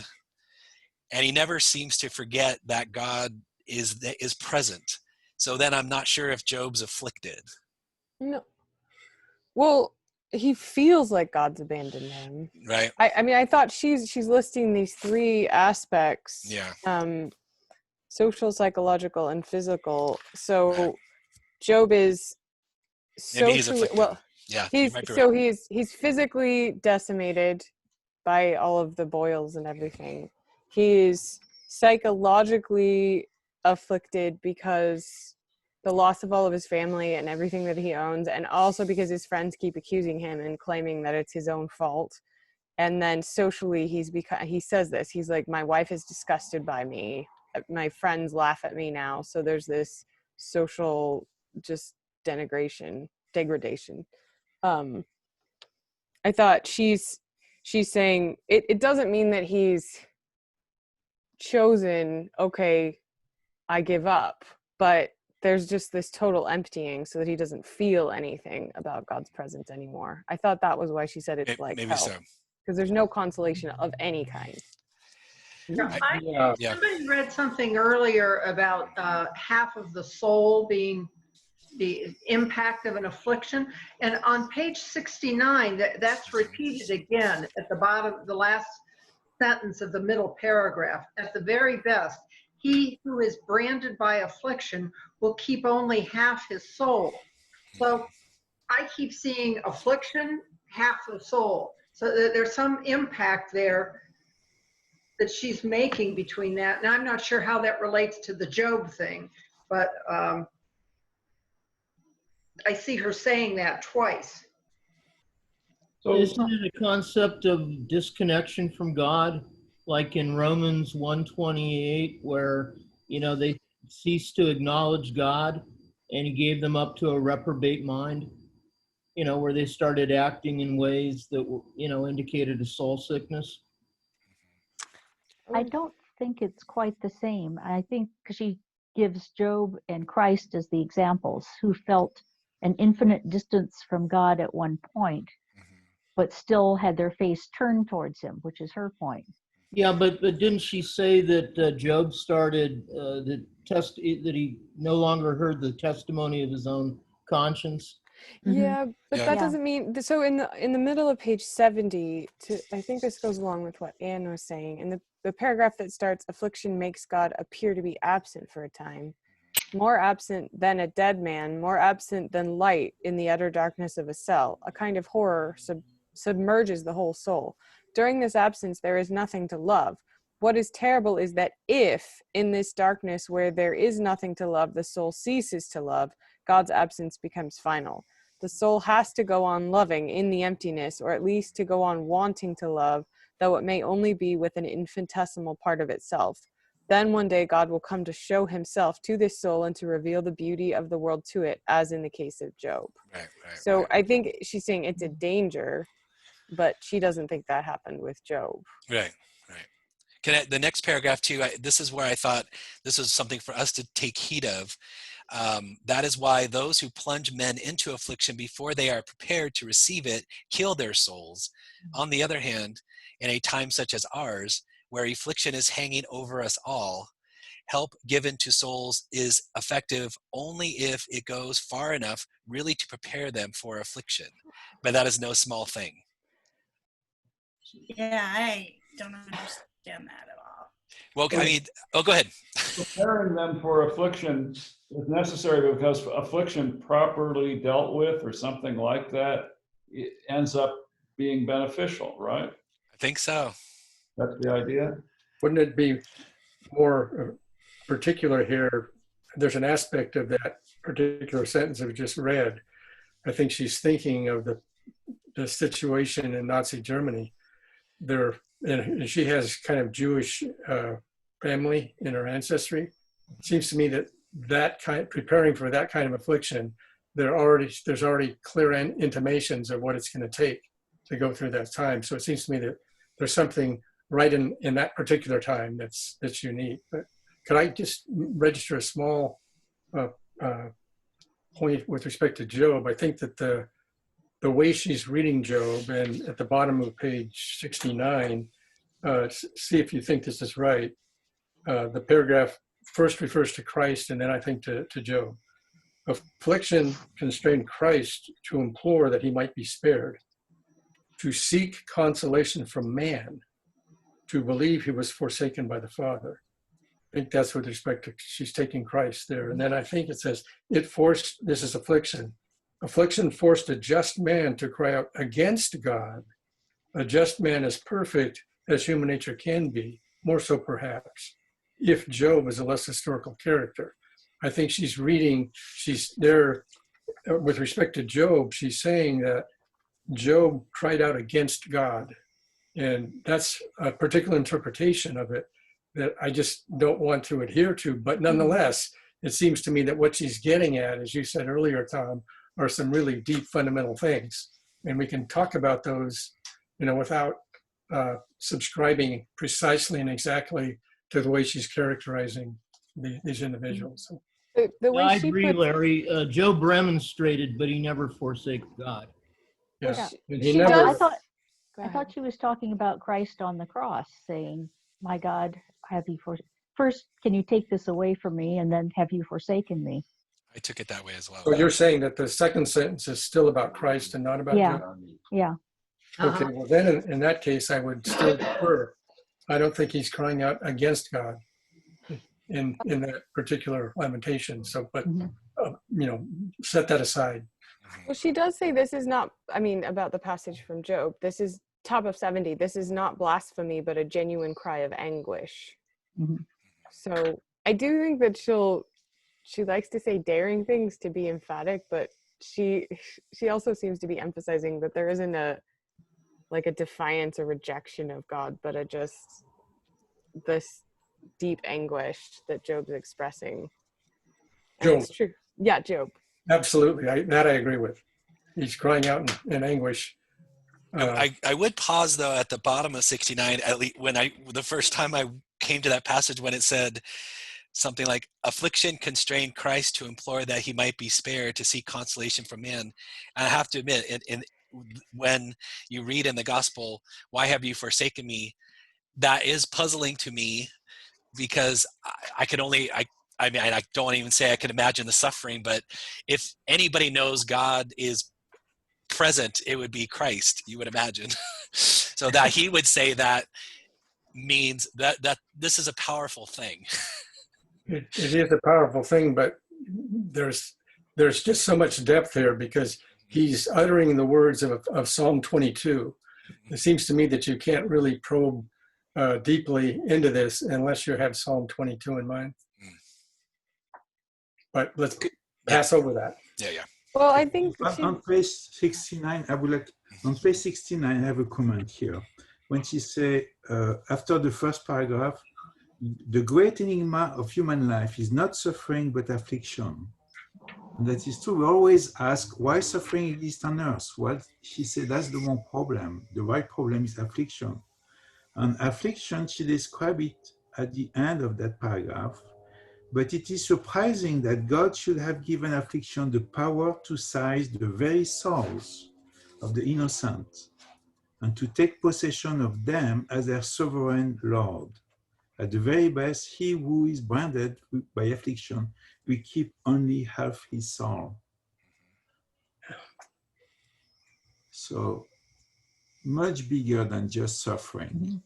and he never seems to forget that God is present. So then I'm not sure if Job's afflicted.
No. Well, he feels like God's abandoned him.
Right.
I mean, I thought she's listing these three aspects.
Yeah.
Social, psychological, and physical. So Job is
Maybe he's
socially,
afflicted.
well,
Yeah.
he's physically decimated by all of the boils and everything. He's psychologically afflicted because the loss of all of his family and everything that he owns, and also because his friends keep accusing him and claiming that it's his own fault. And then socially, he says this, he's like, my wife is disgusted by me, my friends laugh at me now. So there's this social just degradation. I thought she's saying it doesn't mean that he's chosen, okay, I give up, but there's just this total emptying so that he doesn't feel anything about God's presence anymore. I thought that was why she said it's like
maybe
hell,
so,
because there's no consolation of any kind.
Somebody read something earlier about half of the soul being the impact of an affliction, and on page 69 that's repeated again at the bottom, the last sentence of the middle paragraph. At the very best, he who is branded by affliction will keep only half his soul. So I keep seeing affliction, half the soul. So there's some impact there that she's making between that. Now I'm not sure how that relates to the Job thing, but I see her saying that twice.
So isn't it a concept of disconnection from God, like in Romans 1:28, where they ceased to acknowledge God, and He gave them up to a reprobate mind? Where they started acting in ways that indicated a soul sickness.
I don't think it's quite the same. I think because she gives Job and Christ as the examples, who felt an infinite distance from God at one point, but still had their face turned towards him, which is her point.
Yeah, but didn't she say that Job started that he no longer heard the testimony of his own conscience?
Yeah, but that doesn't mean, so in the middle of page 70, I think this goes along with what Anne was saying, in the paragraph that starts, affliction makes God appear to be absent for a time, more absent than a dead man, more absent than light in the utter darkness of a cell. A kind of horror submerges the whole soul. During this absence, there is nothing to love. What is terrible is that if, in this darkness where there is nothing to love, the soul ceases to love, God's absence becomes final. The soul has to go on loving in the emptiness, or at least to go on wanting to love, though it may only be with an infinitesimal part of itself. Then one day God will come to show himself to this soul and to reveal the beauty of the world to it, as in the case of Job. So I think she's saying it's a danger, but she doesn't think that happened with Job.
Right. The next paragraph too, this is where I thought this was something for us to take heed of. That is why those who plunge men into affliction before they are prepared to receive it kill their souls. On the other hand, in a time such as ours, where affliction is hanging over us all, help given to souls is effective only if it goes far enough really to prepare them for affliction. But that is no small thing.
Yeah, I don't understand that at all.
Well, I mean, oh, go ahead.
Preparing them for affliction is necessary because affliction properly dealt with or something like that, it ends up being beneficial, right?
I think so.
That's the idea.
Wouldn't it be more particular here? There's an aspect of that particular sentence I've just read. I think she's thinking of the situation in Nazi Germany. And she has kind of Jewish family in her ancestry. It seems to me that preparing for that kind of affliction, there's already clear intimations of what it's going to take to go through that time. So it seems to me that there's something right in that particular time that's unique. But could I just register a small point with respect to Job? I think that the way she's reading Job, and at the bottom of page 69, see if you think this is right. The paragraph first refers to Christ, and then I think to Job. Affliction constrained Christ to implore that he might be spared, to seek consolation from man, to believe he was forsaken by the Father. I think that's with respect to, she's taking Christ there. And then I think it says, this is affliction. Affliction forced a just man to cry out against God. A just man as perfect as human nature can be, more so perhaps, if Job is a less historical character. I think she's there, with respect to Job, she's saying that Job cried out against God. And that's a particular interpretation of it that I just don't want to adhere to. But nonetheless, it seems to me that what she's getting at, as you said earlier, Tom, are some really deep fundamental things. And we can talk about those, without subscribing precisely and exactly to the way she's characterizing these individuals.
The way
I
she
agree,
puts,
Larry. Job remonstrated, but he never forsake God.
Yeah.
she does.
I thought she was talking about Christ on the cross, saying, "My God, first, can you take this away from me, and then have you forsaken me?"
I took it that way as well.
So you're saying that the second sentence is still about Christ and not about Job?
Yeah.
Okay, well then in that case, I would still defer. I don't think he's crying out against God in that particular lamentation. So, but, set that aside.
Well, she does say this is not, about the passage from Job, this is top of 70. This is not blasphemy, but a genuine cry of anguish.
Mm-hmm.
So I do think that she likes to say daring things to be emphatic, but she also seems to be emphasizing that there isn't a defiance or rejection of God, but this deep anguish that Job's expressing. And
Job.
it's true. Yeah, Job.
Absolutely. I agree with. He's crying out in anguish.
I would pause though at the bottom of 69, at least the first time I came to that passage when it said something like, affliction constrained Christ to implore that he might be spared, to seek consolation from man. And I have to admit, when you read in the gospel, why have you forsaken me? That is puzzling to me, because I don't want to even say I can imagine the suffering, but if anybody knows God is present, it would be Christ, you would imagine. So that he would say that means that this is a powerful thing.
It is a powerful thing, but there's just so much depth here, because he's uttering the words of Psalm 22. It seems to me that you can't really probe deeply into this unless you have Psalm 22 in mind. But let's pass over that.
Yeah.
Well, I think
on page 69, on page 69, I have a comment here. When she say, after the first paragraph, the great enigma of human life is not suffering, but affliction. And that is true. We always ask why suffering exists on earth. Well, she said that's the wrong problem. The right problem is affliction. And affliction, she described it at the end of that paragraph But it is surprising that God should have given affliction the power to seize the very souls of the innocent and to take possession of them as their sovereign Lord. At the very best, he who is branded by affliction will keep only half his soul. So much bigger than just suffering.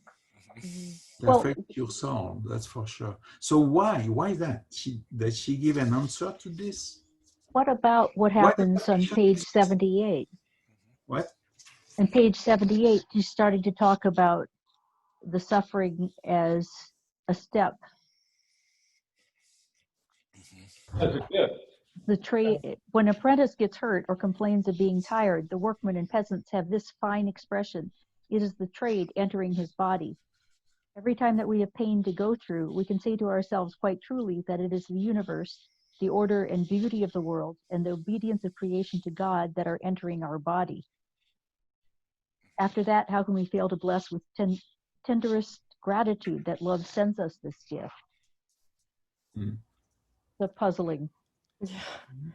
It affects your soul, that's for sure. So why that? Did she give an answer to this?
What about what happens on page 78?
What?
On page 78, she's starting to talk about the suffering as a step.
As a gift.
The trade, when an apprentice gets hurt or complains of being tired, the workmen and peasants have this fine expression: it is the trade entering his body. Every time that we have pain to go through, we can say to ourselves quite truly that it is the universe, the order and beauty of the world, and the obedience of creation to God that are entering our body. After that, how can we fail to bless with tenderest gratitude that love sends us this gift? The puzzling.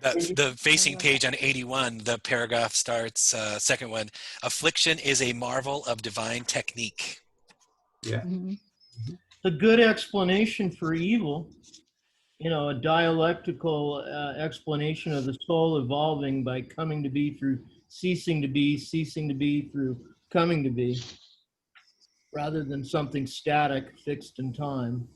The facing page on 81, the paragraph starts, second one, affliction is a marvel of divine technique.
Yeah.
A good explanation for evil, you know, a dialectical explanation of the soul evolving by coming to be through ceasing to be through coming to be, rather than something static, fixed in time.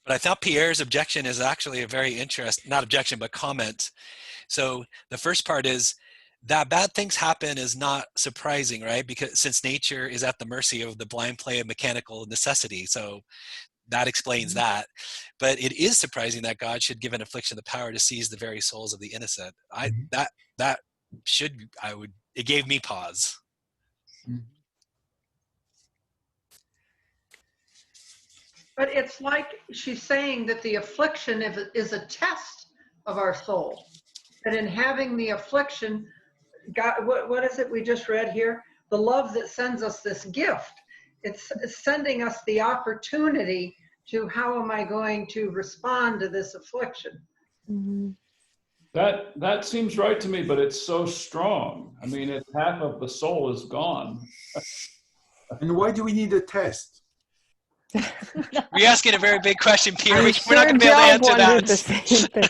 But I thought Pierre's objection is actually a very interesting, not objection, but comment. So the first part is that bad things happen is not surprising, right? Because since nature is at the mercy of the blind play of mechanical necessity. So that explains that. But it is surprising that God should give an affliction the power to seize the very souls of the innocent. It gave me pause.
But it's like she's saying that the affliction is a test of our soul. That in having the affliction, God, what is it we just read here? The love that sends us this gift. It's sending us the opportunity to how am I going to respond to this affliction?
That seems right to me, but it's so strong. I mean, it's half of the soul is gone.
And why do we need a test?
We're asking a very big question, Pierre. We're not going to be able to answer that.
The same thing.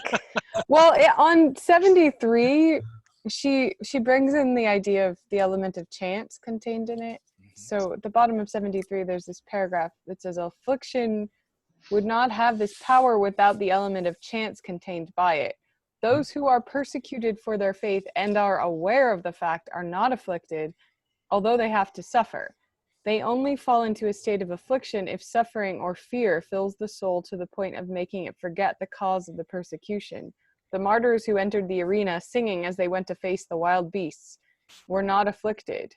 Well, on 73, she brings in the idea of the element of chance contained in it. So at the bottom of 73, there's this paragraph that says, affliction would not have this power without the element of chance contained by it. Those who are persecuted for their faith and are aware of the fact are not afflicted, although they have to suffer. They only fall into a state of affliction if suffering or fear fills the soul to the point of making it forget the cause of the persecution. The martyrs who entered the arena singing as they went to face the wild beasts were not afflicted.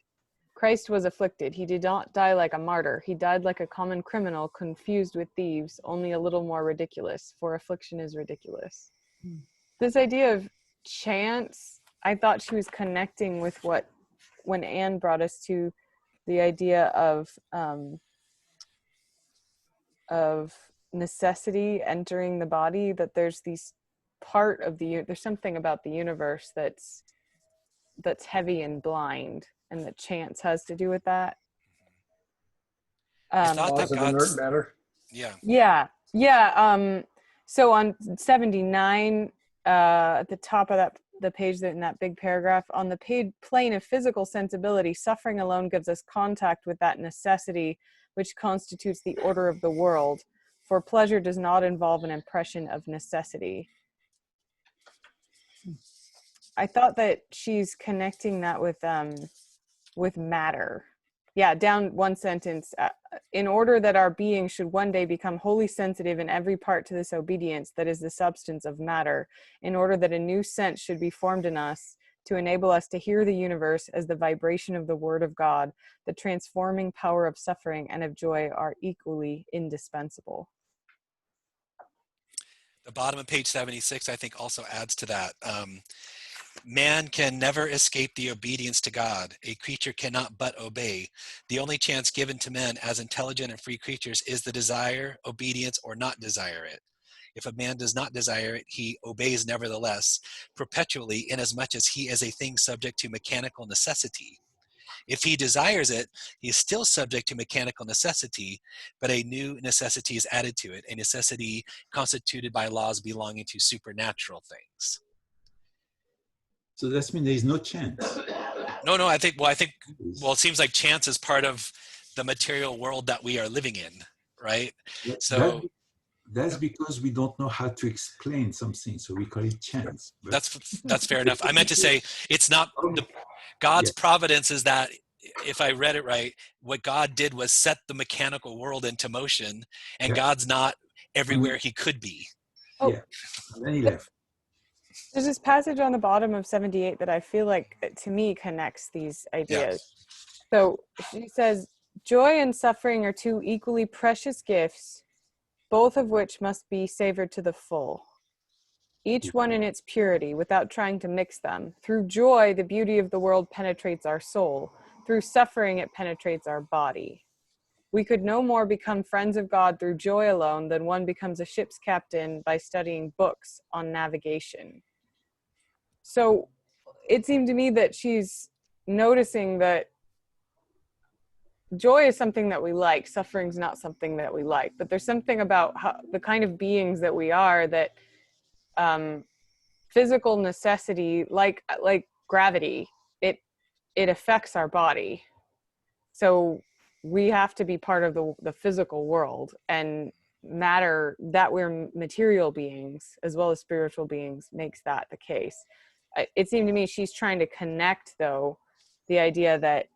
Christ was afflicted. He did not die like a martyr. He died like a common criminal confused with thieves, only a little more ridiculous, for affliction is ridiculous. This idea of chance, I thought she was connecting with when Anne brought us to the idea of necessity entering the body, that there's there's something about the universe that's heavy and blind, and that chance has to do with that.
I thought that God's
matter.
So on 79, at the top of the page, in that big paragraph, on the plane of physical sensibility, suffering alone gives us contact with that necessity which constitutes the order of the world, for pleasure does not involve an impression of necessity. I thought that she's connecting that with matter. Yeah, down one sentence. In order that our being should one day become wholly sensitive in every part to this obedience that is the substance of matter, in order that a new sense should be formed in us to enable us to hear the universe as the vibration of the word of God, the transforming power of suffering and of joy are equally indispensable.
The bottom of page 76, I think, also adds to that. Man can never escape the obedience to God. A creature cannot but obey. The only chance given to men as intelligent and free creatures is the desire, obedience, or not desire it. If a man does not desire it, he obeys nevertheless, perpetually, inasmuch as he is a thing subject to mechanical necessity. If he desires it, he is still subject to mechanical necessity, but a new necessity is added to it, a necessity constituted by laws belonging to supernatural things.
So that means there is no chance.
No, I think, it seems like chance is part of the material world that we are living in, right? So
that's because we don't know how to explain something, so we call it chance. But
that's fair enough. I meant to say it's not God's providence is that, if I read it right, what God did was set the mechanical world into motion, and God's not everywhere he could be.
Yeah, and then he left.
There's this passage on the bottom of 78 that I feel like, to me, connects these ideas. Yeah. So she says, joy and suffering are two equally precious gifts, both of which must be savored to the full. Each one in its purity, without trying to mix them. Through joy, the beauty of the world penetrates our soul. Through suffering, it penetrates our body. We could no more become friends of God through joy alone than one becomes a ship's captain by studying books on navigation. So it seemed to me that she's noticing that joy is something that we like, suffering's not something that we like, but there's something about the kind of beings that we are that physical necessity, like gravity, it affects our body. So we have to be part of the physical world, and matter, that we're material beings as well as spiritual beings, makes that the case. It seemed to me she's trying to connect, though, the idea that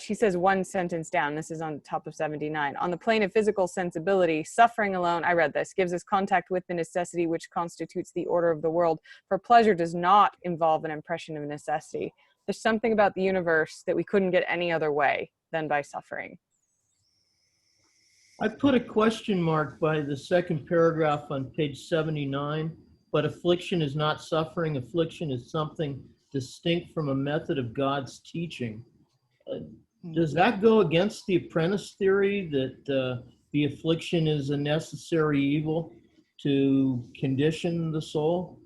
she says one sentence down, this is on top of 79, on the plane of physical sensibility, suffering alone, I read this, gives us contact with the necessity which constitutes the order of the world, for pleasure does not involve an impression of necessity. There's something about the universe that we couldn't get any other way than by suffering.
I put a question mark by the second paragraph on page 79, but affliction is not suffering. Affliction is something distinct from a method of God's teaching. Does that go against the apprentice theory that the affliction is a necessary evil to condition the soul?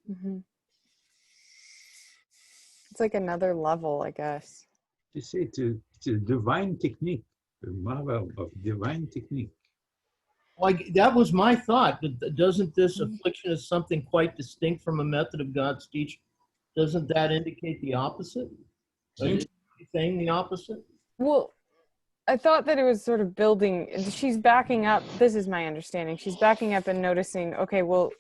Mm-hmm. It's like another level, I guess.
You say to divine technique, the marvel of divine technique.
Like, that was my thought, but doesn't this affliction is something quite distinct from a method of God's teaching? Doesn't that indicate the opposite? Is it saying the opposite?
Well, I thought that it was sort of building, she's backing up, this is my understanding, she's backing up and noticing, okay, well,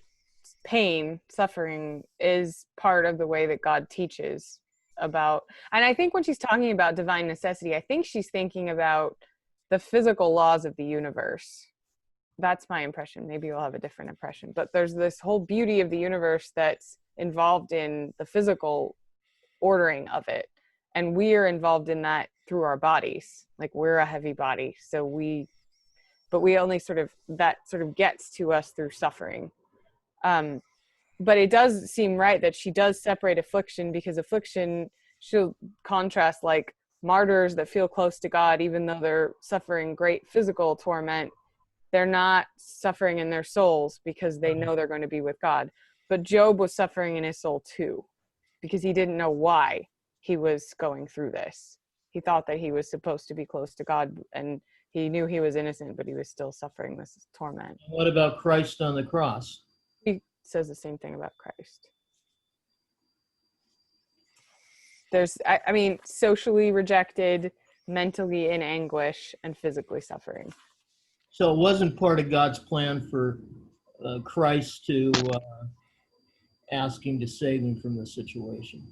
pain, suffering is part of the way that God teaches about, and I think when she's talking about divine necessity, I think she's thinking about the physical laws of the universe. That's my impression. Maybe you'll have a different impression, but there's this whole beauty of the universe that's involved in the physical ordering of it, and we're involved in that through our bodies. Like, we're a heavy body, so we only that gets to us through suffering. But it does seem right that she does separate affliction, because affliction, she'll contrast like martyrs that feel close to God, even though they're suffering great physical torment, they're not suffering in their souls because they know they're going to be with God. But Job was suffering in his soul too, because he didn't know why he was going through this. He thought that he was supposed to be close to God, and he knew he was innocent, but he was still suffering this torment.
What about Christ on the cross?
He says the same thing about Christ. There's, I mean, socially rejected, mentally in anguish, and physically suffering.
So it wasn't part of God's plan for Christ to ask him to save him from the situation.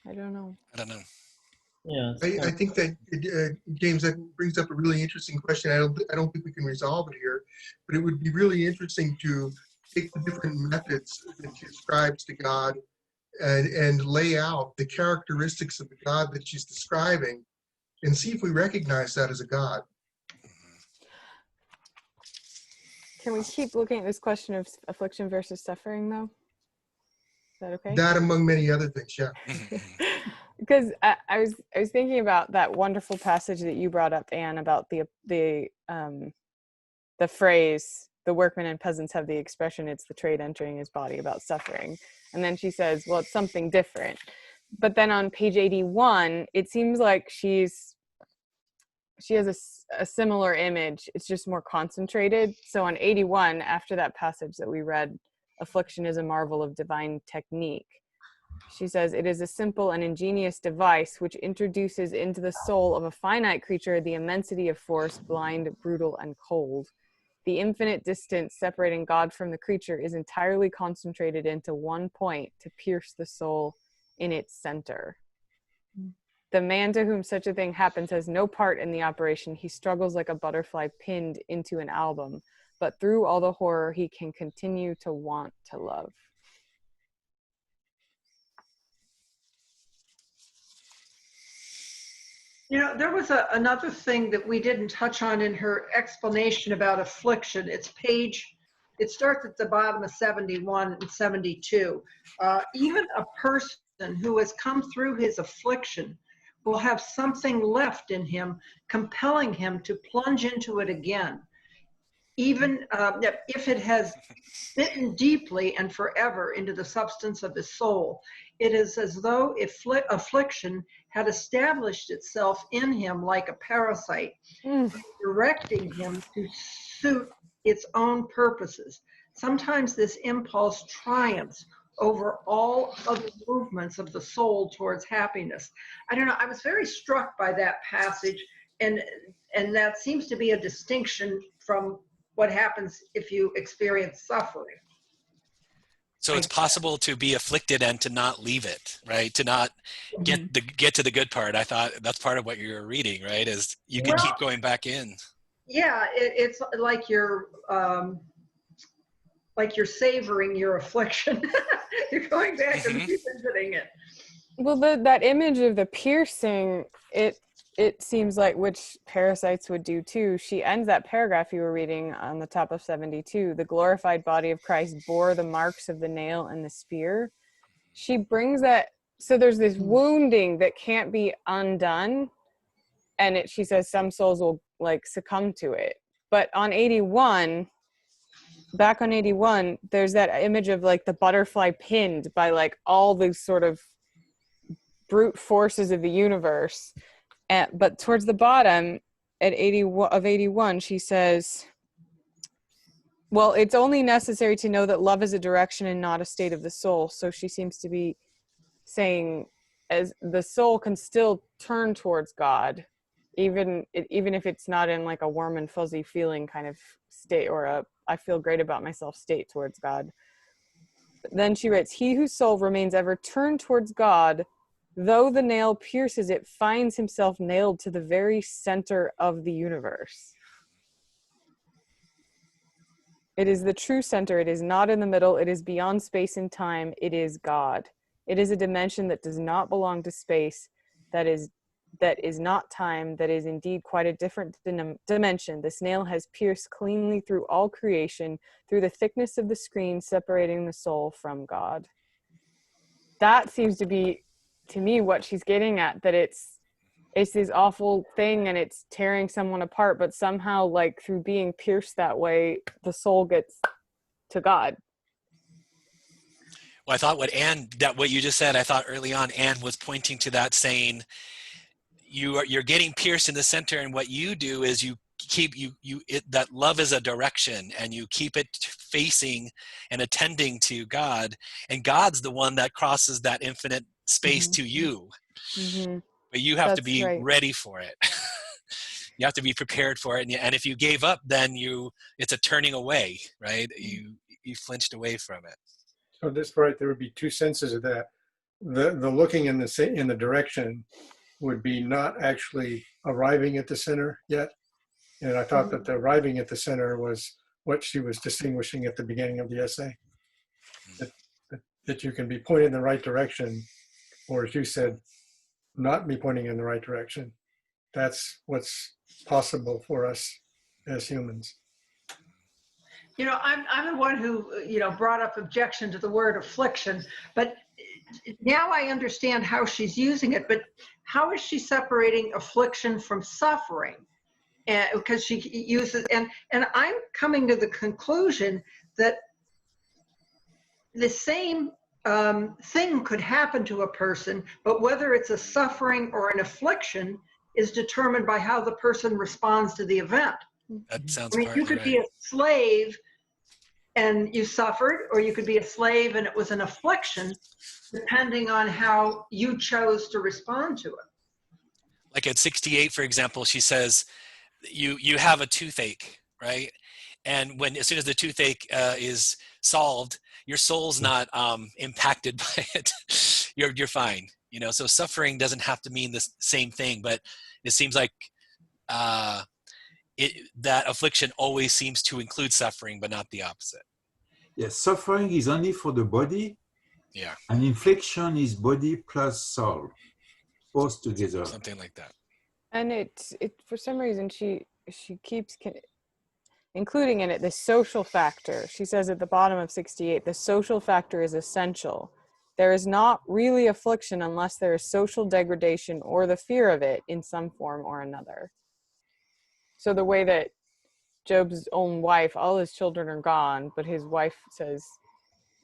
I don't know.
Yeah,
I think that James, that brings up a really interesting question. I don't think we can resolve it here, but it would be really interesting to take the different methods that she ascribes to God and lay out the characteristics of the God that she's describing, and see if we recognize that as a God.
Can we keep looking at this question of affliction versus suffering, though? Is that okay?
That among many other things, yeah.
Because I was thinking about that wonderful passage that you brought up, Anne, about the phrase, the workmen and peasants have the expression, it's the trade entering his body, about suffering. And then she says, well, it's something different. But then on page 81, it seems like she has a similar image. It's just more concentrated. So on 81, after that passage that we read, affliction is a marvel of divine technique, she says, it is a simple and ingenious device which introduces into the soul of a finite creature the immensity of force, blind, brutal, and cold. The infinite distance separating God from the creature is entirely concentrated into one point to pierce the soul in its center. The man to whom such a thing happens has no part in the operation. He struggles like a butterfly pinned into an album, but through all the horror, he can continue to want to love.
You know, there was another thing that we didn't touch on in her explanation about affliction. It starts at the bottom of 71 and 72. Even a person who has come through his affliction will have something left in him, compelling him to plunge into it again. Even if it has bitten deeply and forever into the substance of his soul, it is as though affliction had established itself in him like a parasite, directing him to suit its own purposes. Sometimes this impulse triumphs over all other movements of the soul towards happiness. I don't know, I was very struck by that passage, and that seems to be a distinction from what happens if you experience suffering.
So it's possible to be afflicted and to not leave it, right? To not get to the good part. I thought that's part of what you're reading, right? Is you can keep going back in.
Yeah, it's like you're savoring your affliction. You're going back and revisiting it.
Well, that image of the piercing, it seems like, which parasites would do too. She ends that paragraph you were reading on the top of 72. The glorified body of Christ bore the marks of the nail and the spear. She brings that, so there's this wounding that can't be undone. And she says some souls will like succumb to it. But on 81, back on 81, there's that image of like the butterfly pinned by like all these sort of brute forces of the universe. But towards the bottom at 81, she says, well, it's only necessary to know that love is a direction and not a state of the soul. So she seems to be saying as the soul can still turn towards God, even if it's not in like a warm and fuzzy feeling kind of state, or a I feel great about myself state towards God. But then she writes, he whose soul remains ever turned towards God, though the nail pierces it, finds himself nailed to the very center of the universe. It is the true center. It is not in the middle. It is beyond space and time. It is God. It is a dimension that does not belong to space, that is not time, that is indeed quite a different dimension. This nail has pierced cleanly through all creation, through the thickness of the screen separating the soul from God. That seems to be, to me, what she's getting at, that it's this awful thing and it's tearing someone apart, but somehow, like, through being pierced that way, the soul gets to God.
Well, I thought what you just said, I thought early on, Anne was pointing to that, saying you're getting pierced in the center, and what you do is you keep that love is a direction, and you keep it facing and attending to God, and God's the one that crosses that infinite space to you. But you have to be ready for it. You have to be prepared for it, and if you gave up, then it's a turning away, right? You flinched away from it.
So this right, there would be two senses of that. The looking in the direction would be not actually arriving at the center yet. And I thought that the arriving at the center was what she was distinguishing at the beginning of the essay. That you can be pointed in the right direction, or as you said, not be pointing in the right direction. That's what's possible for us as humans.
You know, I'm the one who, you know, brought up objection to the word affliction, but now I understand how she's using it. But how is she separating affliction from suffering? And because she uses, and I'm coming to the conclusion that the same thing could happen to a person, but whether it's a suffering or an affliction is determined by how the person responds to the event.
That sounds
I mean, you
partly
could be
right.
a slave and you suffered, or you could be a slave and it was an affliction, depending on how you chose to respond to it.
Like at 68, for example, she says, you have a toothache, right? And as soon as the toothache is solved, your soul's not impacted by it. You're fine, you know. So suffering doesn't have to mean the same thing, but it seems like that affliction always seems to include suffering, but not the opposite.
Yes, suffering is only for the body.
Yeah.
And infliction is body plus soul, both together.
Something like that.
And it for some reason she keeps including in it the social factor. She says at the bottom of 68, the social factor is essential. There is not really affliction unless there is social degradation or the fear of it in some form or another. So the way that Job's own wife, all his children are gone, but his wife says,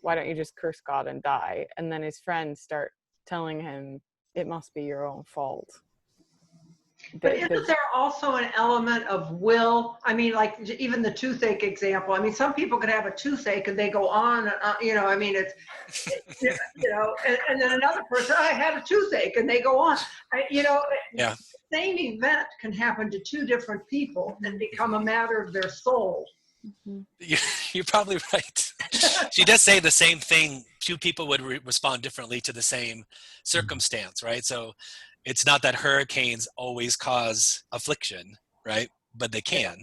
why don't you just curse God and die? And then his friends start telling him, it must be your own fault.
But isn't there also an element of will? I mean, like even the toothache example. I mean, some people could have a toothache and they go on, you know, I mean, you know, and then another person, I had a toothache and they go on. You know,
yeah.
The same event can happen to two different people and become a matter of their soul.
You're probably right. She does say the same thing. Two people would respond differently to the same circumstance, right? So it's not that hurricanes always cause affliction, right? But they can.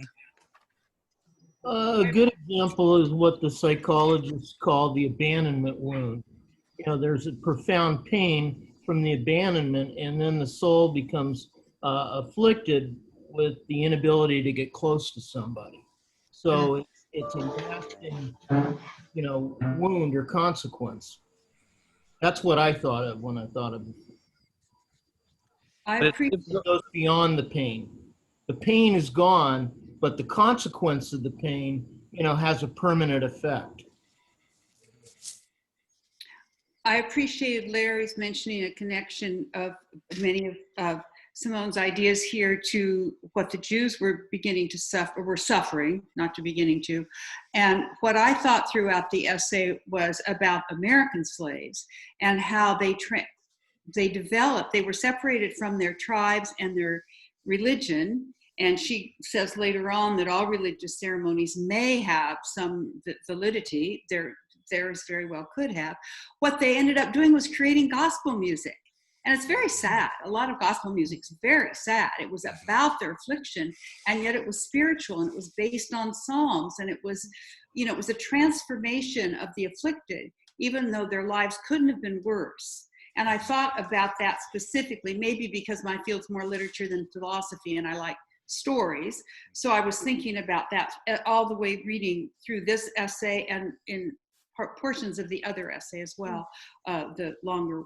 A good example is what the psychologists call the abandonment wound. You know, there's a profound pain from the abandonment, and then the soul becomes afflicted with the inability to get close to somebody. So it's a lasting, you know, wound or consequence. That's what I thought of when I thought of it. It goes beyond the pain. The pain is gone, but the consequence of the pain, you know, has a permanent effect.
I appreciated Larry's mentioning a connection of many of Simone's ideas here to what the Jews were beginning to suffer, were suffering, not to beginning to. And what I thought throughout the essay was about American slaves and how they developed, they were separated from their tribes and their religion. And she says later on that all religious ceremonies may have some validity. Theirs very well could have. What they ended up doing was creating gospel music. And it's very sad. A lot of gospel music is very sad. It was about their affliction, and yet it was spiritual, and it was based on psalms, and it was, you know, it was a transformation of the afflicted, even though their lives couldn't have been worse. And I thought about that specifically, maybe because my field's more literature than philosophy, and I like stories. So I was thinking about that all the way reading through this essay and in portions of the other essay as well, the longer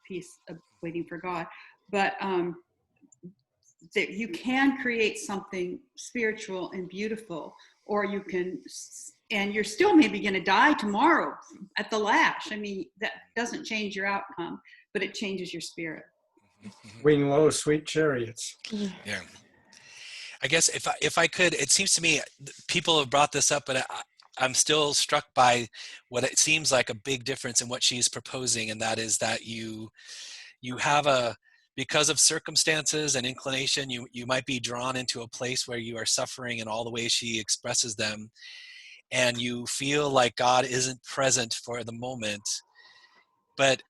piece of Waiting for God. But that you can create something spiritual and beautiful, or you can, and you're still maybe going to die tomorrow at the lash. I mean, that doesn't change your outcome, but it changes your spirit.
Wing low, sweet chariots.
Yeah. I guess if I could, it seems to me people have brought this up, but I'm still struck by what it seems like a big difference in what she's proposing, and that is that you have because of circumstances and inclination, you might be drawn into a place where you are suffering in all the ways she expresses them, and you feel like God isn't present for the moment. But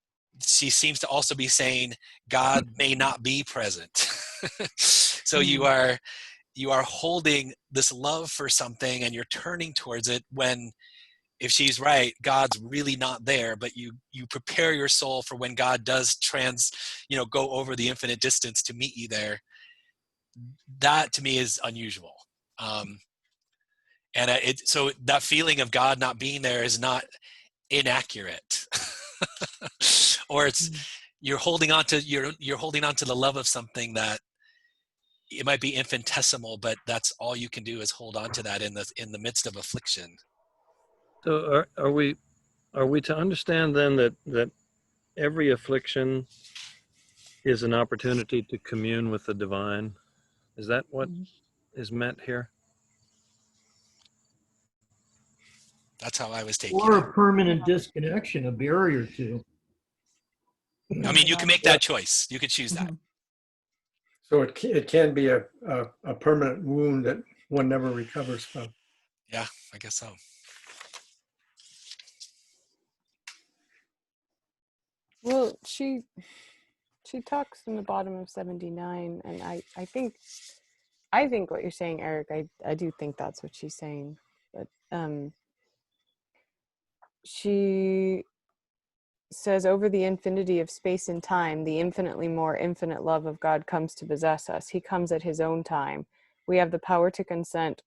she seems to also be saying God may not be present. So you are holding this love for something and you're turning towards it when, if she's right, God's really not there, but you prepare your soul for when God does go over the infinite distance to meet you there. That to me is unusual. And so that feeling of God not being there is not inaccurate, or you're holding on to the love of something that it might be infinitesimal, but that's all you can do is hold on to that in the midst of affliction.
So are we to understand then that every affliction is an opportunity to commune with the divine? Is that what is meant here?
That's how I was taking
Or
it.
a permanent disconnection, a barrier to.
I mean, you can make that choice. You could choose that.
So it can be a permanent wound that one never recovers from.
Yeah, I guess so.
Well, she talks in the bottom of 79, and I think what you're saying, Eric, I do think that's what she's saying. But she says, over the infinity of space and time, the infinitely more infinite love of God comes to possess us. He comes at his own time. We have the power to consent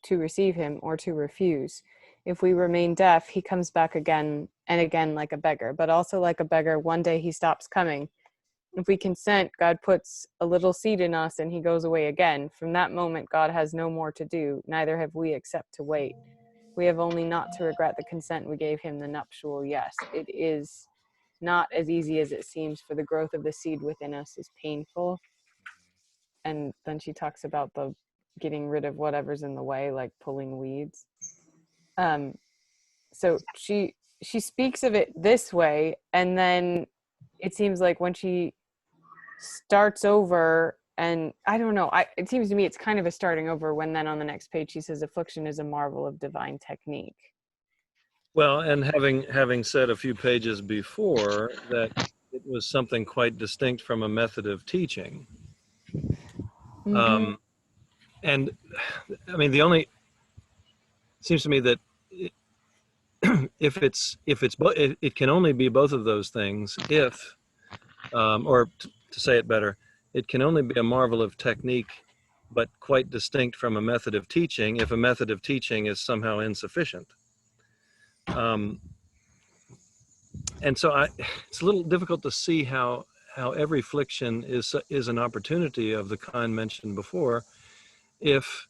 to receive him or to refuse. If we remain deaf, he comes back again and again like a beggar, but also like a beggar, one day he stops coming. If we consent, God puts a little seed in us and he goes away again. From that moment, God has no more to do, neither have we except to wait. We have only not to regret the consent we gave him, the nuptial yes. It is not as easy as it seems, for the growth of the seed within us is painful. And then she talks about the getting rid of whatever's in the way, like pulling weeds. So she speaks of it this way, and then it seems like when she starts over, and I don't know, it seems to me it's kind of a starting over when then on the next page she says affliction is a marvel of divine technique.
Well, and having said a few pages before that it was something quite distinct from a method of teaching. And I mean, it seems to me that it can only be both of those things if, or to say it better, it can only be a marvel of technique, but quite distinct from a method of teaching if a method of teaching is somehow insufficient. And so it's a little difficult to see how every affliction is an opportunity of the kind mentioned before, if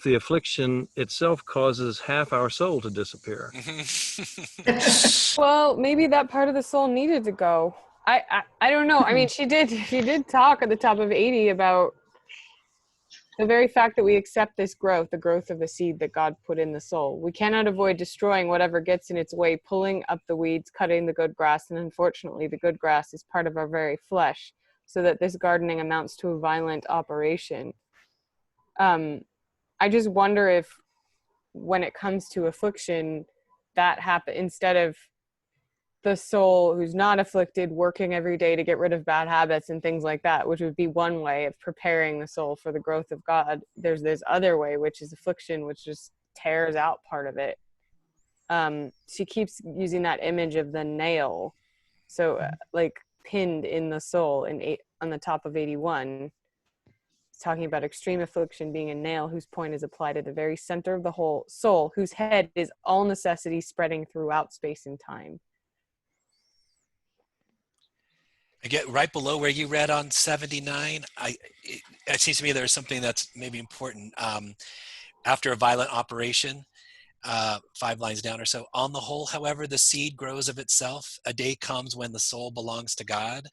the affliction itself causes half our soul to disappear.
Well, maybe that part of the soul needed to go. I don't know. I mean, she did talk at the top of 80 about the very fact that we accept this growth, the growth of the seed that God put in the soul. We cannot avoid destroying whatever gets in its way, pulling up the weeds, cutting the good grass, and unfortunately the good grass is part of our very flesh, so that this gardening amounts to a violent operation. I just wonder if when it comes to affliction, that happen instead of the soul who's not afflicted working every day to get rid of bad habits and things like that, which would be one way of preparing the soul for the growth of God. There's this other way, which is affliction, which just tears out part of it. She keeps using that image of the nail, so like pinned in the soul on the top of 81. It's talking about extreme affliction being a nail whose point is applied at the very center of the whole soul, whose head is all necessity spreading throughout space and time.
I get right below where you read on 79. It seems to me there's something that's maybe important. After a violent operation, 5 lines down or so. On the whole, however, the seed grows of itself. A day comes when the soul belongs to God,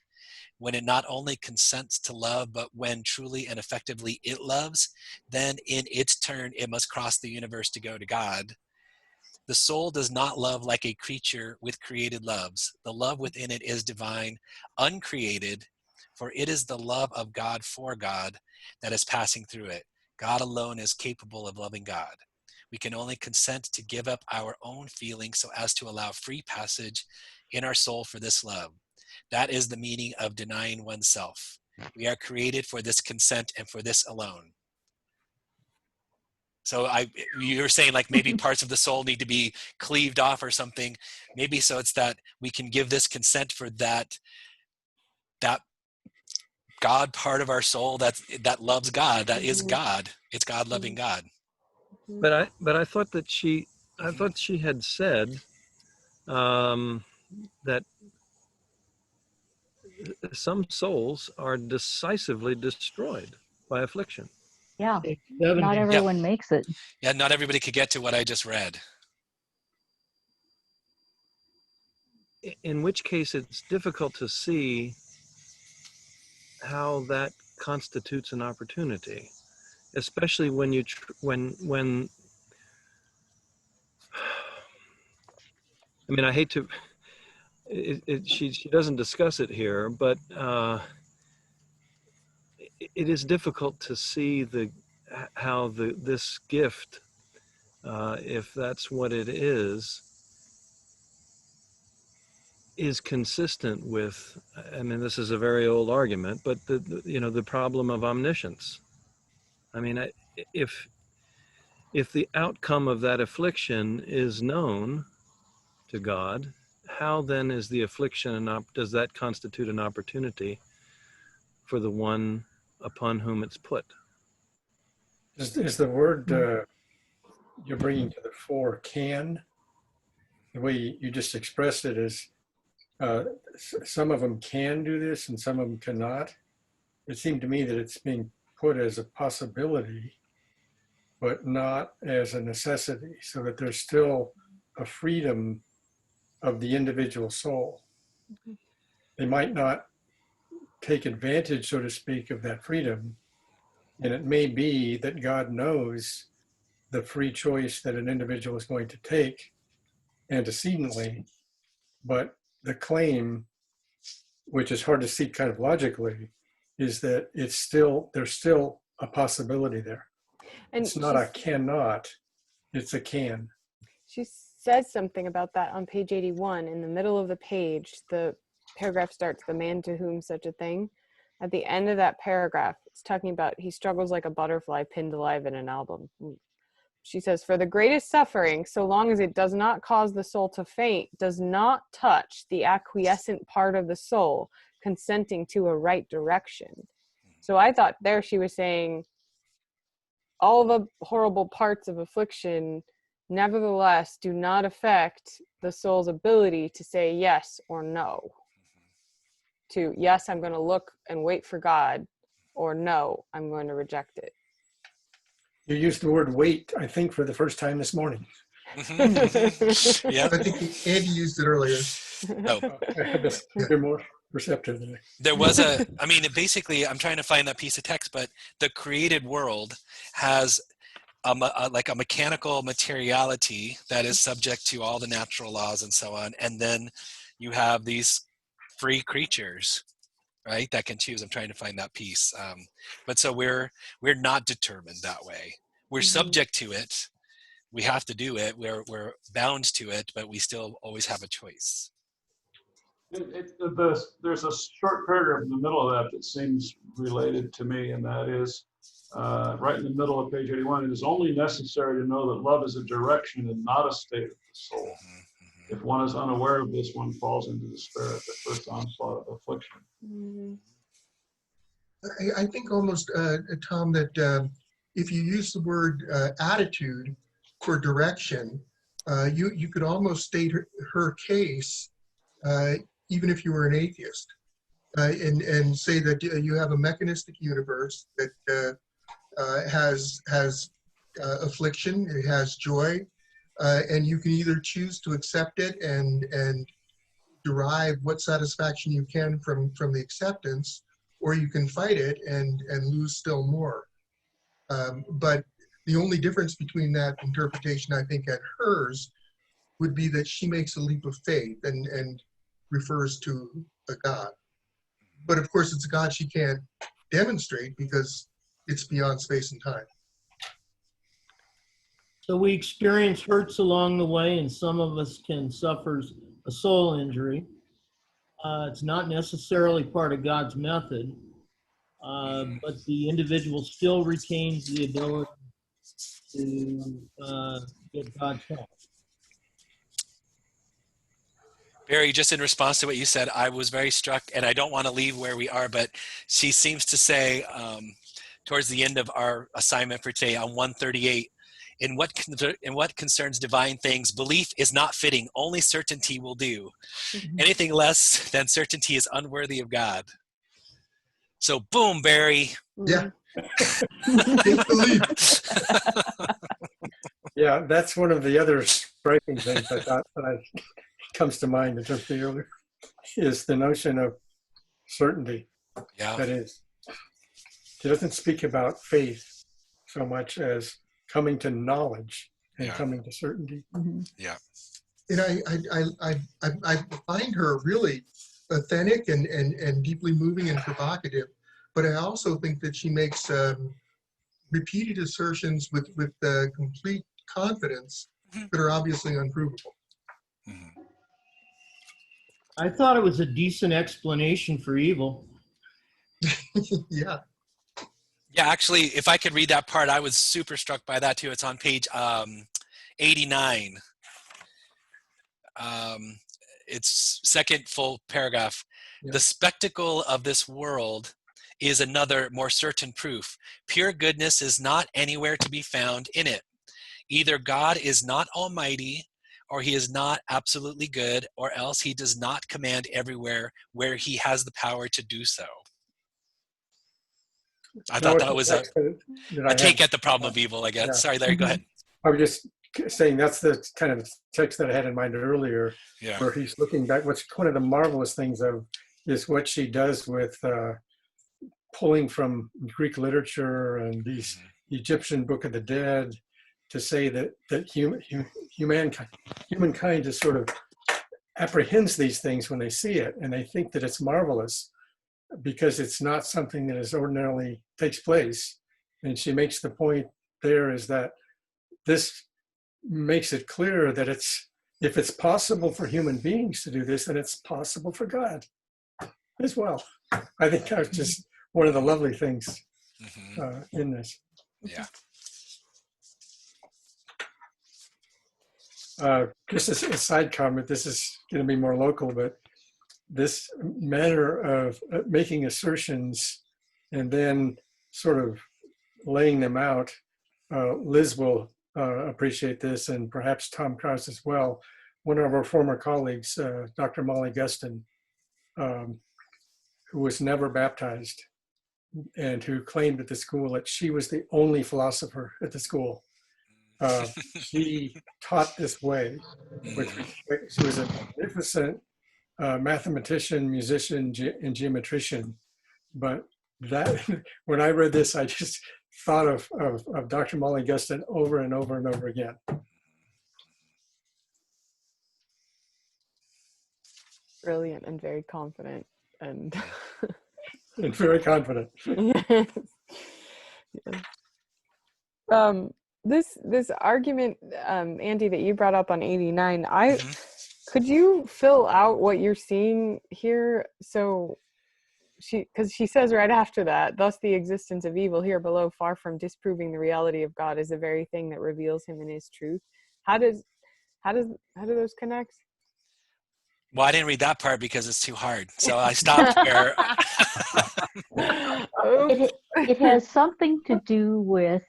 when it not only consents to love, but when truly and effectively it loves, then in its turn, it must cross the universe to go to God. The soul does not love like a creature with created loves. The love within it is divine, uncreated, for it is the love of God for God that is passing through it. God alone is capable of loving God. We can only consent to give up our own feelings so as to allow free passage in our soul for this love. That is the meaning of denying oneself. We are created for this consent and for this alone. So you're saying like maybe parts of the soul need to be cleaved off or something. Maybe so it's that we can give this consent for that God part of our soul that loves God, that is God. It's God loving God.
But I thought that she had said that some souls are decisively destroyed by affliction.
Yeah, not everyone makes it.
Yeah, not everybody could get to what I just read.
In which case, it's difficult to see how that constitutes an opportunity, especially when you when. I mean, I hate to. She doesn't discuss it here, but it is difficult to see how this gift, if that's what it is consistent with. I mean, this is a very old argument, but the problem of omniscience. I mean, if the outcome of that affliction is known to God, how then is the affliction does that constitute an opportunity for the one upon whom it's put?
Is the word you're bringing to the fore can? The way you just expressed it is some of them can do this and some of them cannot. It seemed to me that it's being put as a possibility, but not as a necessity, so that there's still a freedom of the individual soul. They might not take advantage, so to speak, of that freedom. And it may be that God knows the free choice that an individual is going to take antecedently, but the claim, which is hard to see kind of logically, is that there's still a possibility there. And it's not a cannot, it's a can.
She says something about that on page 81. In the middle of the page, the paragraph starts, "The man to whom such a thing." At the end of that paragraph, it's talking about he struggles like a butterfly pinned alive in an album. She says, "For the greatest suffering, so long as it does not cause the soul to faint, does not touch the acquiescent part of the soul, consenting to a right direction." So I thought there she was saying all the horrible parts of affliction nevertheless do not affect the soul's ability to say yes or no. To yes, I'm going to look and wait for God, or no, I'm going to reject it.
You used the word wait, I think, for the first time this morning.
Yeah,
I think Andy used it earlier.
Oh.
You're more receptive than me.
There was basically, I'm trying to find that piece of text, but the created world has like a mechanical materiality that is subject to all the natural laws and so on. And then you have these free creatures, right, that can choose. I'm trying to find that piece. But so we're not determined that way. We're subject to it. We have to do it. We're bound to it, but we still always have a choice.
There's a short paragraph in the middle of that seems related to me, and that is right in the middle of page 81. It is only necessary to know that love is a direction and not a state of the soul. If one is unaware of this, one falls into despair at the first onslaught of affliction.
I think almost, Tom, that if you use the word attitude for direction, you could almost state her case, even if you were an atheist, and say that you have a mechanistic universe that has affliction, it has joy, and you can either choose to accept it and derive what satisfaction you can from the acceptance, or you can fight it and lose still more. But the only difference between that interpretation, I think, and hers would be that she makes a leap of faith and refers to a God. But of course, it's a God she can't demonstrate because it's beyond space and time.
So we experience hurts along the way, and some of us can suffer a soul injury. It's not necessarily part of God's method, but the individual still retains the ability to get God's help.
Barry, just in response to what you said, I was very struck, and I don't want to leave where we are, but she seems to say towards the end of our assignment for today on 138, In what concerns divine things, belief is not fitting. Only certainty will do. Anything less than certainty is unworthy of God. So boom, Barry.
Yeah. Take the lead.
Yeah, that's one of the other striking things I thought that comes to mind in terms of the earlier, is the notion of certainty.
Yeah.
That is, she doesn't speak about faith so much as coming to knowledge and coming to certainty.
Yeah.
You know, I find her really authentic and deeply moving and provocative, but I also think that she makes repeated assertions with complete confidence that are obviously unprovable.
I thought it was a decent explanation for evil.
Yeah.
Yeah, actually, if I could read that part, I was super struck by that too. It's on page 89. It's second full paragraph.
Yeah.
The spectacle of this world is another more certain proof. Pure goodness is not anywhere to be found in it. Either God is not almighty, or he is not absolutely good, or else he does not command everywhere where he has the power to do so. I thought that was a take at the problem of evil, I guess.
Yeah.
Sorry, Larry, go ahead.
I was just saying that's the kind of text that I had in mind earlier, where he's looking back. What's one of the marvelous things of is what she does with pulling from Greek literature and these Egyptian Book of the Dead to say that humankind just sort of apprehends these things when they see it, and they think that it's marvelous because it's not something that is ordinarily takes place. And she makes the point there is that this makes it clear that if it's possible for human beings to do this, then it's possible for God as well. I think that's just one of the lovely things in this.
Yeah.
Just as a side comment, this is going to be more local, but this manner of making assertions and then sort of laying them out, Liz will appreciate this, and perhaps Tom Krause as well. One of our former colleagues, Dr. Molly Guston, who was never baptized and who claimed at the school that she was the only philosopher at the school. She taught this way. She was a magnificent mathematician, musician, and geometrician. But that, when I read this, I just thought of Dr. Molly Guston over and over and over again.
Brilliant and very confident and
and very confident.
Yes. This argument, Andy, that you brought up on 89, could you fill out what you're seeing here? So because she says right after that, thus the existence of evil here below, far from disproving the reality of God, is the very thing that reveals him in his truth. How do those connect?
Well, I didn't read that part because it's too hard, so I stopped there.
It has something to do with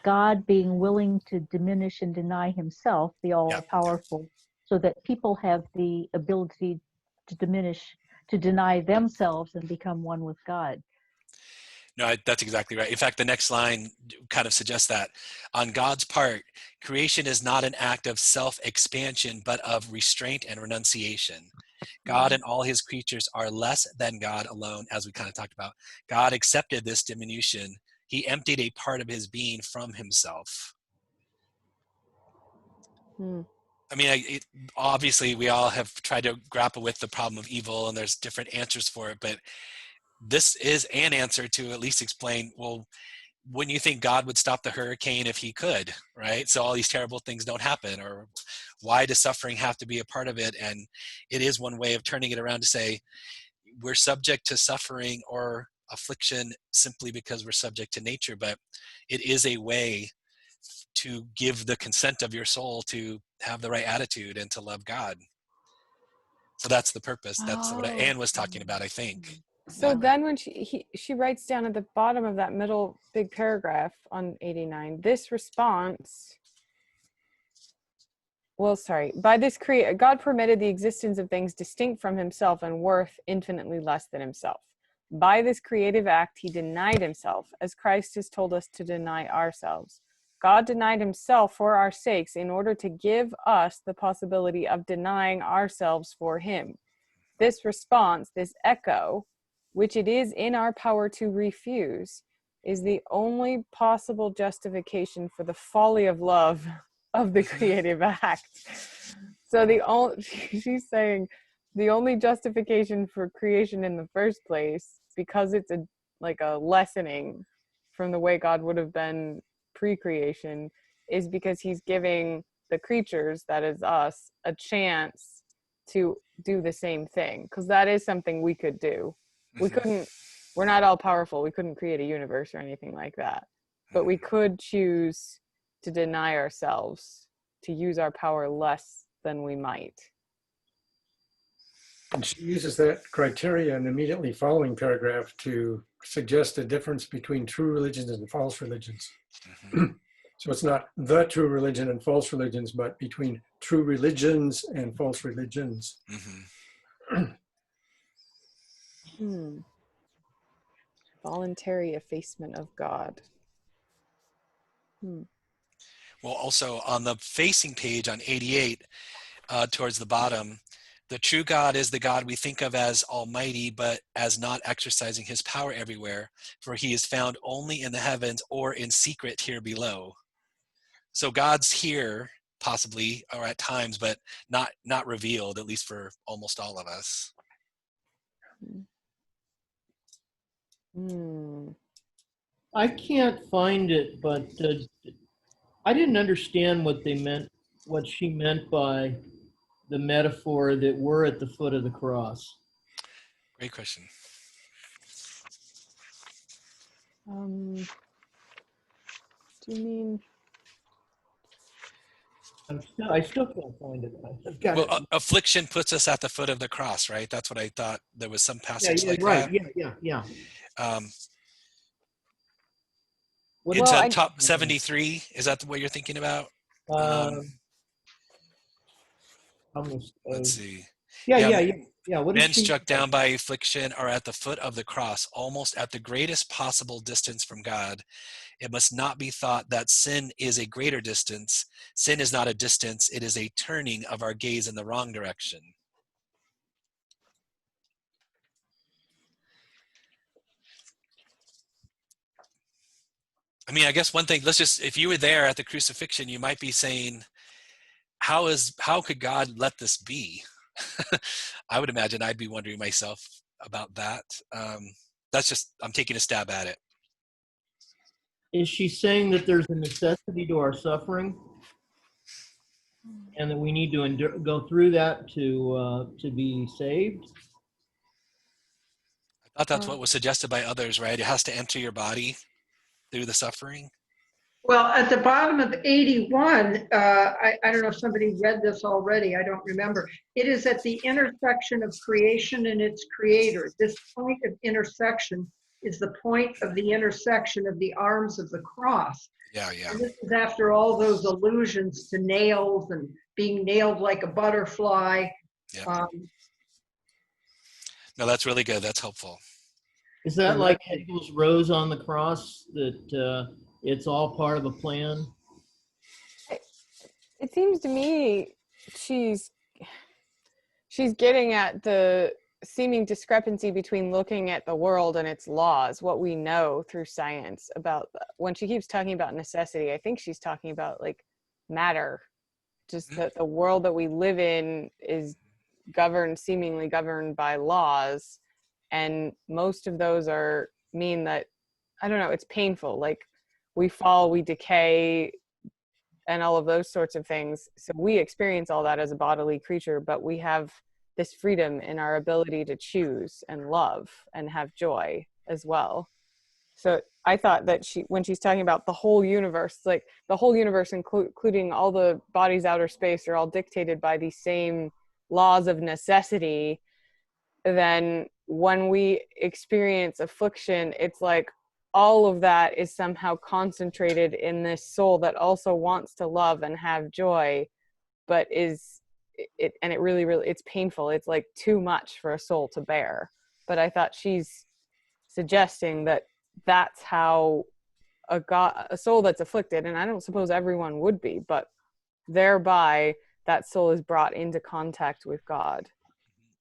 God being willing to diminish and deny himself, the all-powerful, so that people have the ability to deny themselves and become one with God.
No, that's exactly right. In fact, the next line kind of suggests that. On God's part, creation is not an act of self-expansion, but of restraint and renunciation. God and all his creatures are less than God alone, as we kind of talked about. God accepted this diminution. He emptied a part of his being from himself. I mean, obviously, we all have tried to grapple with the problem of evil, and there's different answers for it, but this is an answer to at least explain, well, wouldn't you think God would stop the hurricane if he could, right? So all these terrible things don't happen, or why does suffering have to be a part of it? And it is one way of turning it around to say, we're subject to suffering or affliction simply because we're subject to nature, but it is a way to give the consent of your soul to have the right attitude and to love God. So that's the purpose. That's what Anne was talking about, I think.
So then when she writes down at the bottom of that middle big paragraph on 89, this response, well, sorry, by this God permitted the existence of things distinct from himself and worth infinitely less than himself. By this creative act, he denied himself, as Christ has told us to deny ourselves. God denied himself for our sakes in order to give us the possibility of denying ourselves for him. This response, this echo, which it is in our power to refuse, is the only possible justification for the folly of love of the creative act. So she's saying the only justification for creation in the first place, because it's a lessening from the way God would have been pre-creation, is because he's giving the creatures, that is us, a chance to do the same thing, because that is something we could do. We're not all powerful. We couldn't create a universe or anything like that, but we could choose to deny ourselves, to use our power less than we might.
And she uses that criteria in the immediately following paragraph to suggest a difference between true religions and false religions. So it's not the true religion and false religions, but between true religions and false religions.
Voluntary effacement of God.
Well, also on the facing page on 88, towards the bottom, the true God is the God we think of as almighty, but as not exercising his power everywhere, for he is found only in the heavens or in secret here below. So God's here, possibly, or at times, but not revealed, at least for almost all of us.
I can't find it, but I didn't understand what she meant by the metaphor that we're at the foot of the cross.
Great question.
Do you mean?
I still can't find it. I've got
Well,
it.
affliction puts us at the foot of the cross, right? That's what I thought. There was some passage like
right.
that.
Yeah.
It's top 73. Is that what you're thinking about? Let's see.
Yeah. What
Men struck down by affliction are at the foot of the cross, almost at the greatest possible distance from God. It must not be thought that sin is a greater distance. Sin is not a distance. It is a turning of our gaze in the wrong direction. I mean, I guess one thing, if you were there at the crucifixion, you might be saying, how could God let this be? I would imagine I'd be wondering myself about that. I'm taking a stab at it.
Is she saying that there's a necessity to our suffering, and that we need to go through that to be saved?
I thought that's what was suggested by others, right? It has to enter your body through the suffering.
Well, at the bottom of 81, I don't know if somebody read this already, I don't remember. It is at the intersection of creation and its creator. This point of intersection is the point of the intersection of the arms of the cross.
Yeah.
And this is after all those allusions to nails and being nailed like a butterfly.
Yeah. No, that's really good. That's helpful.
Is that like Hegel's rose on the cross, that it's all part of a plan?
It seems to me she's getting at the seeming discrepancy between looking at the world and its laws, what we know through science about. When she keeps talking about necessity, I think she's talking about like matter, just that the world that we live in is seemingly governed by laws, and most of those mean that, I don't know, it's painful, like we fall, we decay, and all of those sorts of things. So we experience all that as a bodily creature, but we have this freedom in our ability to choose and love and have joy as well. So I thought that when she's talking about the whole universe, like the whole universe, including all the bodies, outer space, are all dictated by these same laws of necessity, then when we experience affliction, it's like all of that is somehow concentrated in this soul that also wants to love and have joy, but it really, really, it's painful. It's like too much for a soul to bear. But I thought she's suggesting that that's how a soul that's afflicted, and I don't suppose everyone would be, but thereby that soul is brought into contact with God.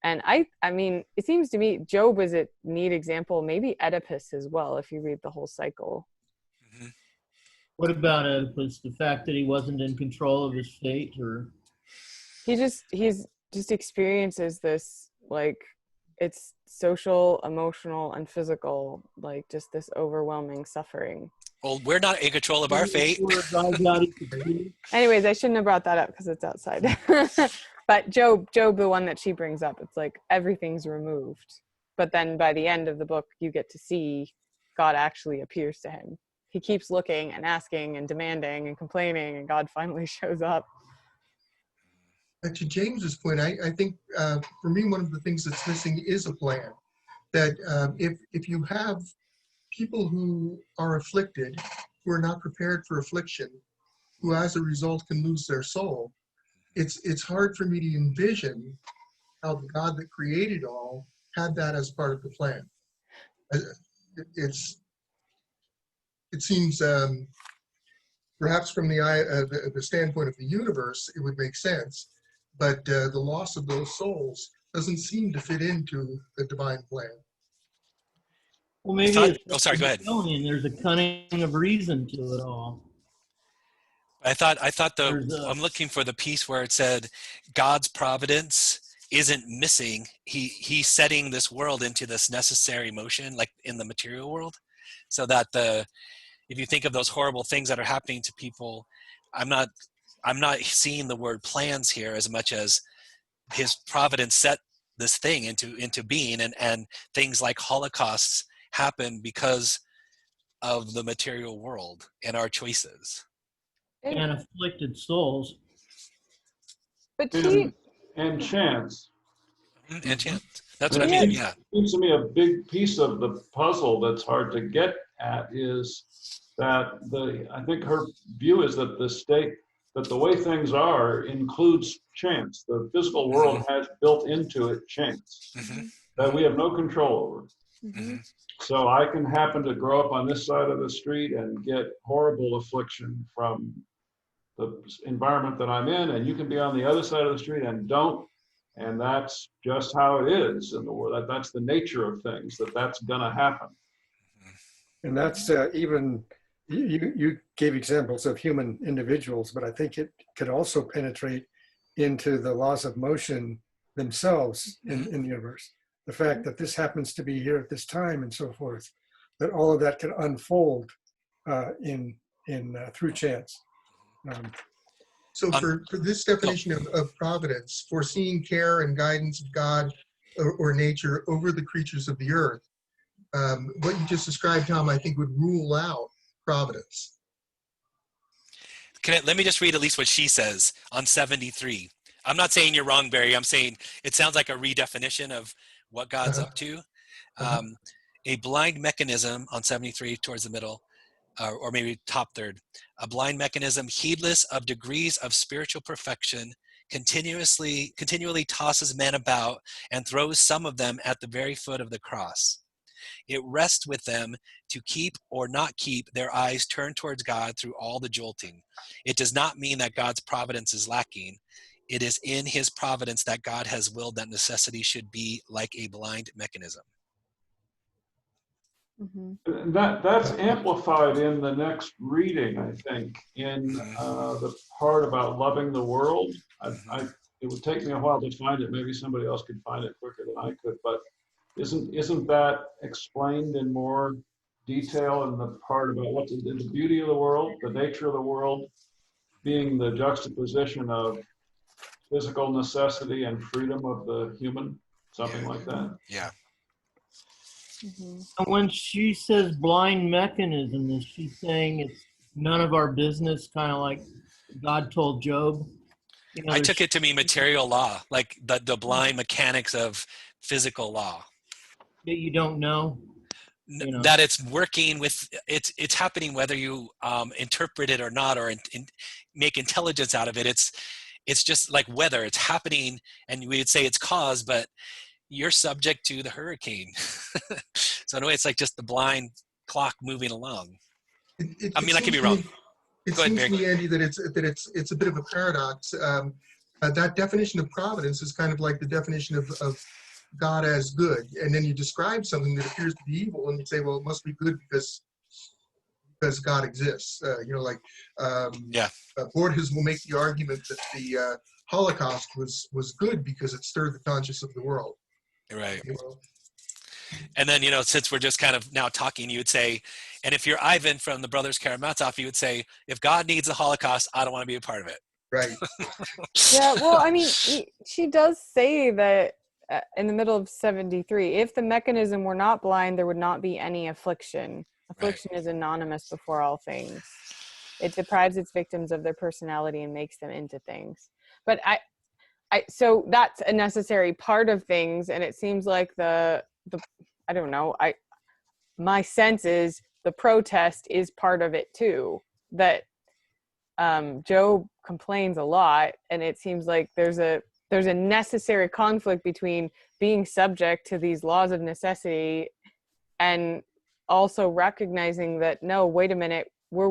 And I mean, it seems to me Job is a neat example, maybe Oedipus as well, if you read the whole cycle.
Mm-hmm.
What about Oedipus? The fact that he wasn't in control of his fate, or
He's just experiences this, like, it's social, emotional, and physical, like just this overwhelming suffering.
Well, we're not in control of our fate.
Anyways, I shouldn't have brought that up because it's outside. But Job, the one that she brings up, it's like everything's removed. But then by the end of the book, you get to see God actually appears to him. He keeps looking and asking and demanding and complaining, and God finally shows up.
To James's point, I think for me, one of the things that's missing is a plan. That if you have people who are afflicted, who are not prepared for affliction, who as a result can lose their soul, it's hard for me to envision how the God that created all had that as part of the plan. It seems perhaps from the standpoint of the universe, it would make sense, but the loss of those souls doesn't seem to fit into the divine plan.
well, maybe it's
sorry, go ahead.
There's a cunning of reason to it all.
I thought I'm looking for the piece where it said God's providence isn't missing. He's setting this world into this necessary motion, like in the material world, so that if you think of those horrible things that are happening to people, I'm not seeing the word plans here as much as his providence set this thing into being, and things like holocausts happen because of the material world and our choices.
And afflicted souls.
But
and chance.
And chance. That's what I mean, yeah.
It seems to me a big piece of the puzzle that's hard to get at is that I think her view is that the way things are includes chance. The physical world has built into it chance that we have no control over.
Mm-hmm.
So I can happen to grow up on this side of the street and get horrible affliction from the environment that I'm in, and you can be on the other side of the street and don't. And that's just how it is in the world. That's the nature of things, that's gonna happen.
And that's even, you gave examples of human individuals, but I think it could also penetrate into the laws of motion themselves in the universe. The fact that this happens to be here at this time and so forth, that all of that can unfold through chance.
So for this definition of providence, foreseeing care and guidance of God or nature over the creatures of the earth, what you just described, Tom, I think would rule out providence.
Let me just read at least what she says on 73. I'm not saying you're wrong, Barry. I'm saying it sounds like a redefinition of what God's up to. A blind mechanism on 73 towards the middle, or maybe top third. A blind mechanism, heedless of degrees of spiritual perfection, continually tosses men about and throws some of them at the very foot of the cross. It rests with them to keep or not keep their eyes turned towards God through all the jolting. It does not mean that God's providence is lacking. It is in his providence that God has willed that necessity should be like a blind mechanism.
That's amplified in the next reading, I think, in the part about loving the world. It would take me a while to find it. Maybe somebody else could find it quicker than I could. But isn't that explained in more detail in the part about what's the beauty of the world, the nature of the world, being the juxtaposition of physical necessity and freedom of the human, something like that?
Yeah.
When she says blind mechanism, is she saying it's none of our business, kind of like God told Job?
I took it to mean material law, like the blind mechanics of physical law.
You don't know? You know?
That it's working with, it's happening whether you interpret it or not, or make intelligence out of it. It's just like weather. It's happening, and we would say it's cause, but you're subject to the hurricane. So in a way, it's like just the blind clock moving along. I mean, I could be wrong.
It seems to me, Andy, that it's a bit of a paradox. That definition of providence is kind of like the definition of God as good, and then you describe something that appears to be evil, and you say, well, it must be good because God exists. Borges will make the argument that the Holocaust was good because it stirred the conscience of the world.
Right. And then, since we're just kind of now talking, you would say, and if you're Ivan from the Brothers Karamazov, you would say, if God needs a Holocaust, I don't want to be a part of it.
Right.
Yeah, well, I mean, she does say that in the middle of 73, if the mechanism were not blind, there would not be any affliction. Affliction is anonymous before all things. It deprives its victims of their personality and makes them into things. But so that's a necessary part of things, and it seems like the I don't know, my sense is the protest is part of it too. That Job complains a lot, and it seems like there's a necessary conflict between being subject to these laws of necessity and also recognizing that, no, wait a minute, we're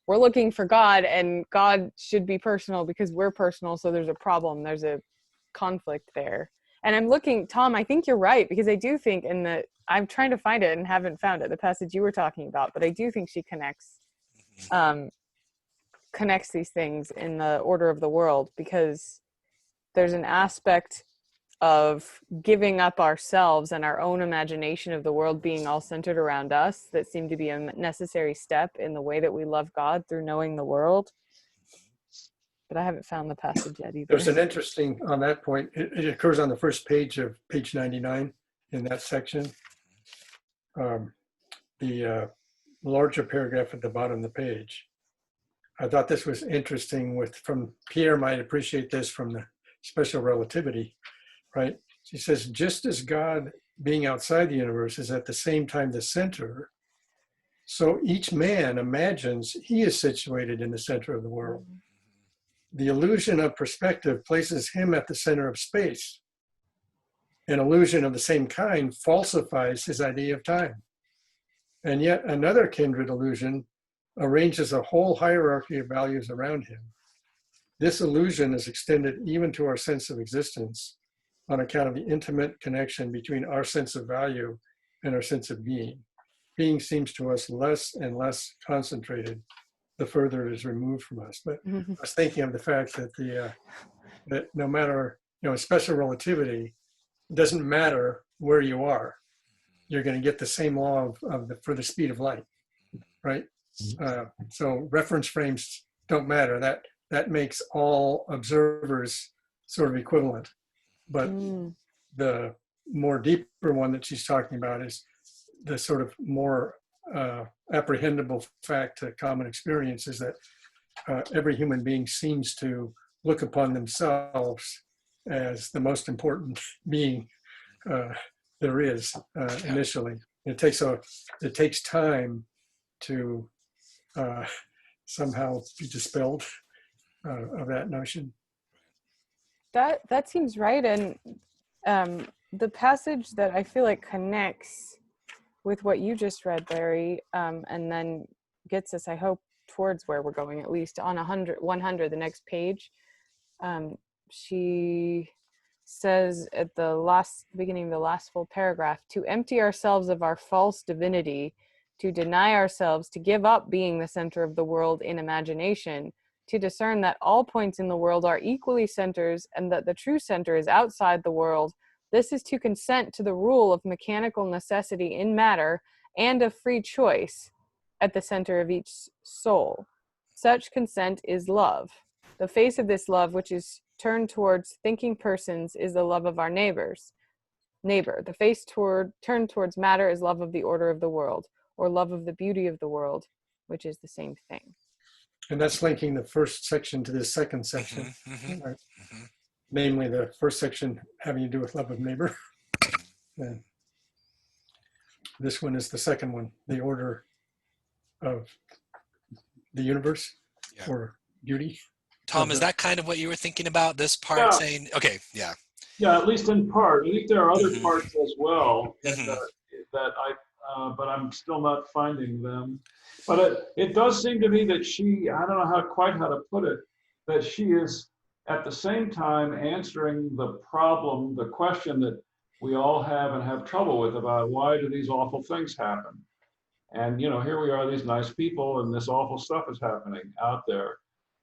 looking for God, and God should be personal because we're personal, so there's a problem, there's a conflict there. And I'm looking, Tom, I think you're right, because I do think I'm trying to find it and haven't found it, the passage you were talking about, but I do think she connects these things in the order of the world, because there's an aspect of giving up ourselves and our own imagination of the world being all centered around us that seem to be a necessary step in the way that we love God through knowing the world. But I haven't found the passage yet either.
There's an interesting, on that point, it occurs on the first page of page 99 in that section. The larger paragraph at the bottom of the page. I thought this was interesting from Pierre might appreciate this from the special relativity, right? She says, just as God being outside the universe is at the same time the center, so each man imagines he is situated in the center of the world. The illusion of perspective places him at the center of space. An illusion of the same kind falsifies his idea of time. And yet another kindred illusion arranges a whole hierarchy of values around him. This illusion is extended even to our sense of existence on account of the intimate connection between our sense of value and our sense of being. Being seems to us less and less concentrated the further it is removed from us. But I was thinking of the fact that that no matter, special relativity, it doesn't matter where you are, you're going to get the same law for the speed of light, right? So reference frames don't matter. That makes all observers sort of equivalent. But the more deeper one that she's talking about is the sort of more apprehendable fact to common experience is that every human being seems to look upon themselves as the most important being there is initially. It takes time to somehow be dispelled of that notion.
That seems right. And the passage that I feel like connects with what you just read, Larry, and then gets us, I hope, towards where we're going, at least on 100, the next page. She says at the beginning of the last full paragraph, to empty ourselves of our false divinity, to deny ourselves, to give up being the center of the world in imagination, to discern that all points in the world are equally centers and that the true center is outside the world. This is to consent to the rule of mechanical necessity in matter and of free choice at the center of each soul. Such consent is love. The face of this love, which is turned towards thinking persons, is the love of our neighbor. The face turned towards matter is love of the order of the world, or love of the beauty of the world, which is the same thing.
And that's linking the first section to the second section, right? Namely the first section having to do with love of neighbor. And This one is the second one, the order of the universe,
Yeah.
or beauty.
Tom, is that kind of what you were thinking about, this part?
Yeah.
Saying, okay, yeah.
Yeah, at least in part. I think there are other
Mhm.
parts as well that,
Mhm.
but I'm still not finding them. But it does seem to me that she, I don't know quite how to put it, that she is at the same time answering the problem, the question that we all have and have trouble with about why do these awful things happen? And, you know, here we are, these nice people, and this awful stuff is happening out there.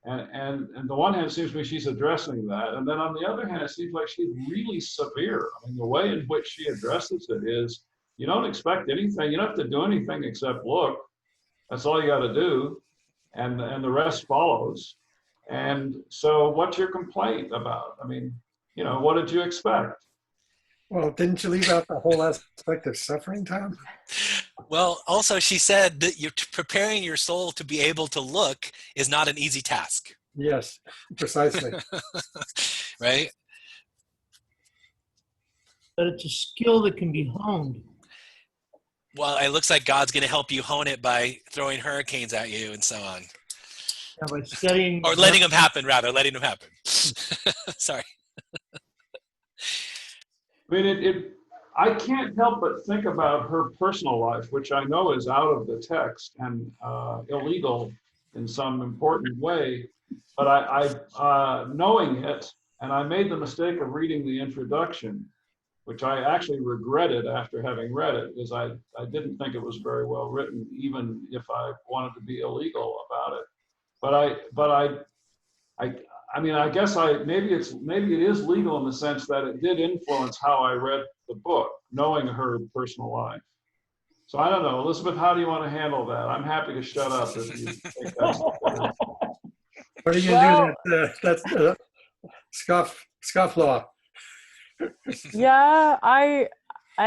And the one hand, it seems to me she's addressing that. And then on the other hand, it seems like she's really severe. I mean, the way in which she addresses it is, you don't expect anything. You don't have to do anything except look. That's all you got to do. And the rest follows. And so what's your complaint about? I mean, you know, what did you expect?
Well, didn't you leave out the whole aspect of suffering, Tom?
Well, also she said that you're preparing your soul to be able to look is not an easy task.
Yes, precisely.
Right?
But it's a skill that can be honed.
Well, it looks like God's going to help you hone it by throwing hurricanes at you and so on.
Yeah, by studying.
Or letting them happen, rather, letting them happen. Sorry.
I mean, I can't help but think about her personal life, which I know is out of the text and illegal in some important way. But I knowing it, and I made the mistake of reading the introduction, which I actually regretted after having read it, because I didn't think it was very well written, even if I wanted to be illegal about it. I mean, I guess maybe it is legal in the sense that it did influence how I read the book, knowing her personal life. So I don't know, Elizabeth, how do you want to handle that? I'm happy to shut up if you think that's.
What are you going to do? That's scoff law.
Yeah, I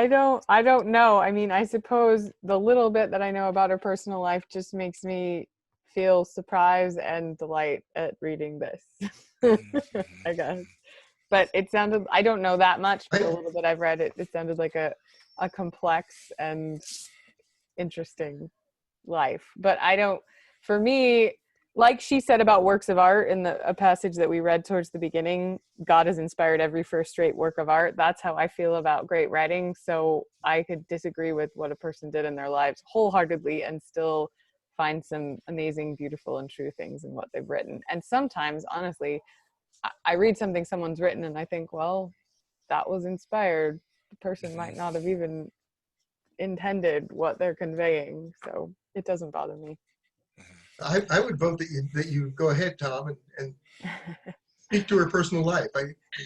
don't know. I mean, I suppose the little bit that I know about her personal life just makes me feel surprise and delight at reading this. I guess. But it sounded, I don't know that much, but a little bit I've read it, it sounded like a complex and interesting life. But for me, like she said about works of art in a passage that we read towards the beginning, God has inspired every first-rate work of art. That's how I feel about great writing. So I could disagree with what a person did in their lives wholeheartedly and still find some amazing, beautiful, and true things in what they've written. And sometimes, honestly, I read something someone's written and I think, well, that was inspired. The person might not have even intended what they're conveying. So it doesn't bother me.
I would vote that you go ahead, Tom, and speak to her personal life.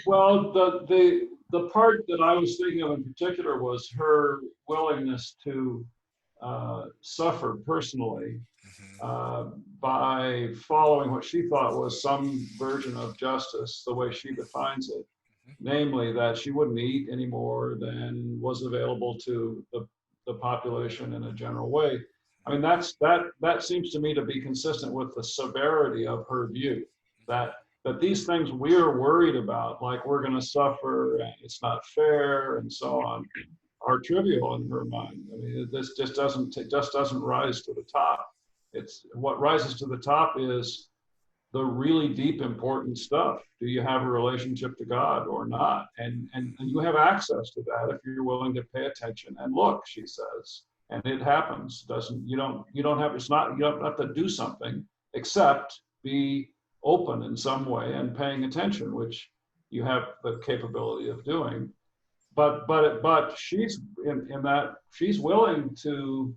Well, the part that I was thinking of in particular was her willingness to suffer personally by following what she thought was some version of justice, the way she defines it, namely that she wouldn't eat any more than was available to the population in a general way. I mean, that seems to me to be consistent with the severity of her view, that these things we're worried about, like we're going to suffer and it's not fair and so on, are trivial in her mind. I mean, this just doesn't rise to the top. It's what rises to the top is the really deep, important stuff. Do you have a relationship to God or not? And you have access to that if you're willing to pay attention and look, she says. And it happens. You don't have to do something except be open in some way and paying attention, which you have the capability of doing. But she's in that she's willing to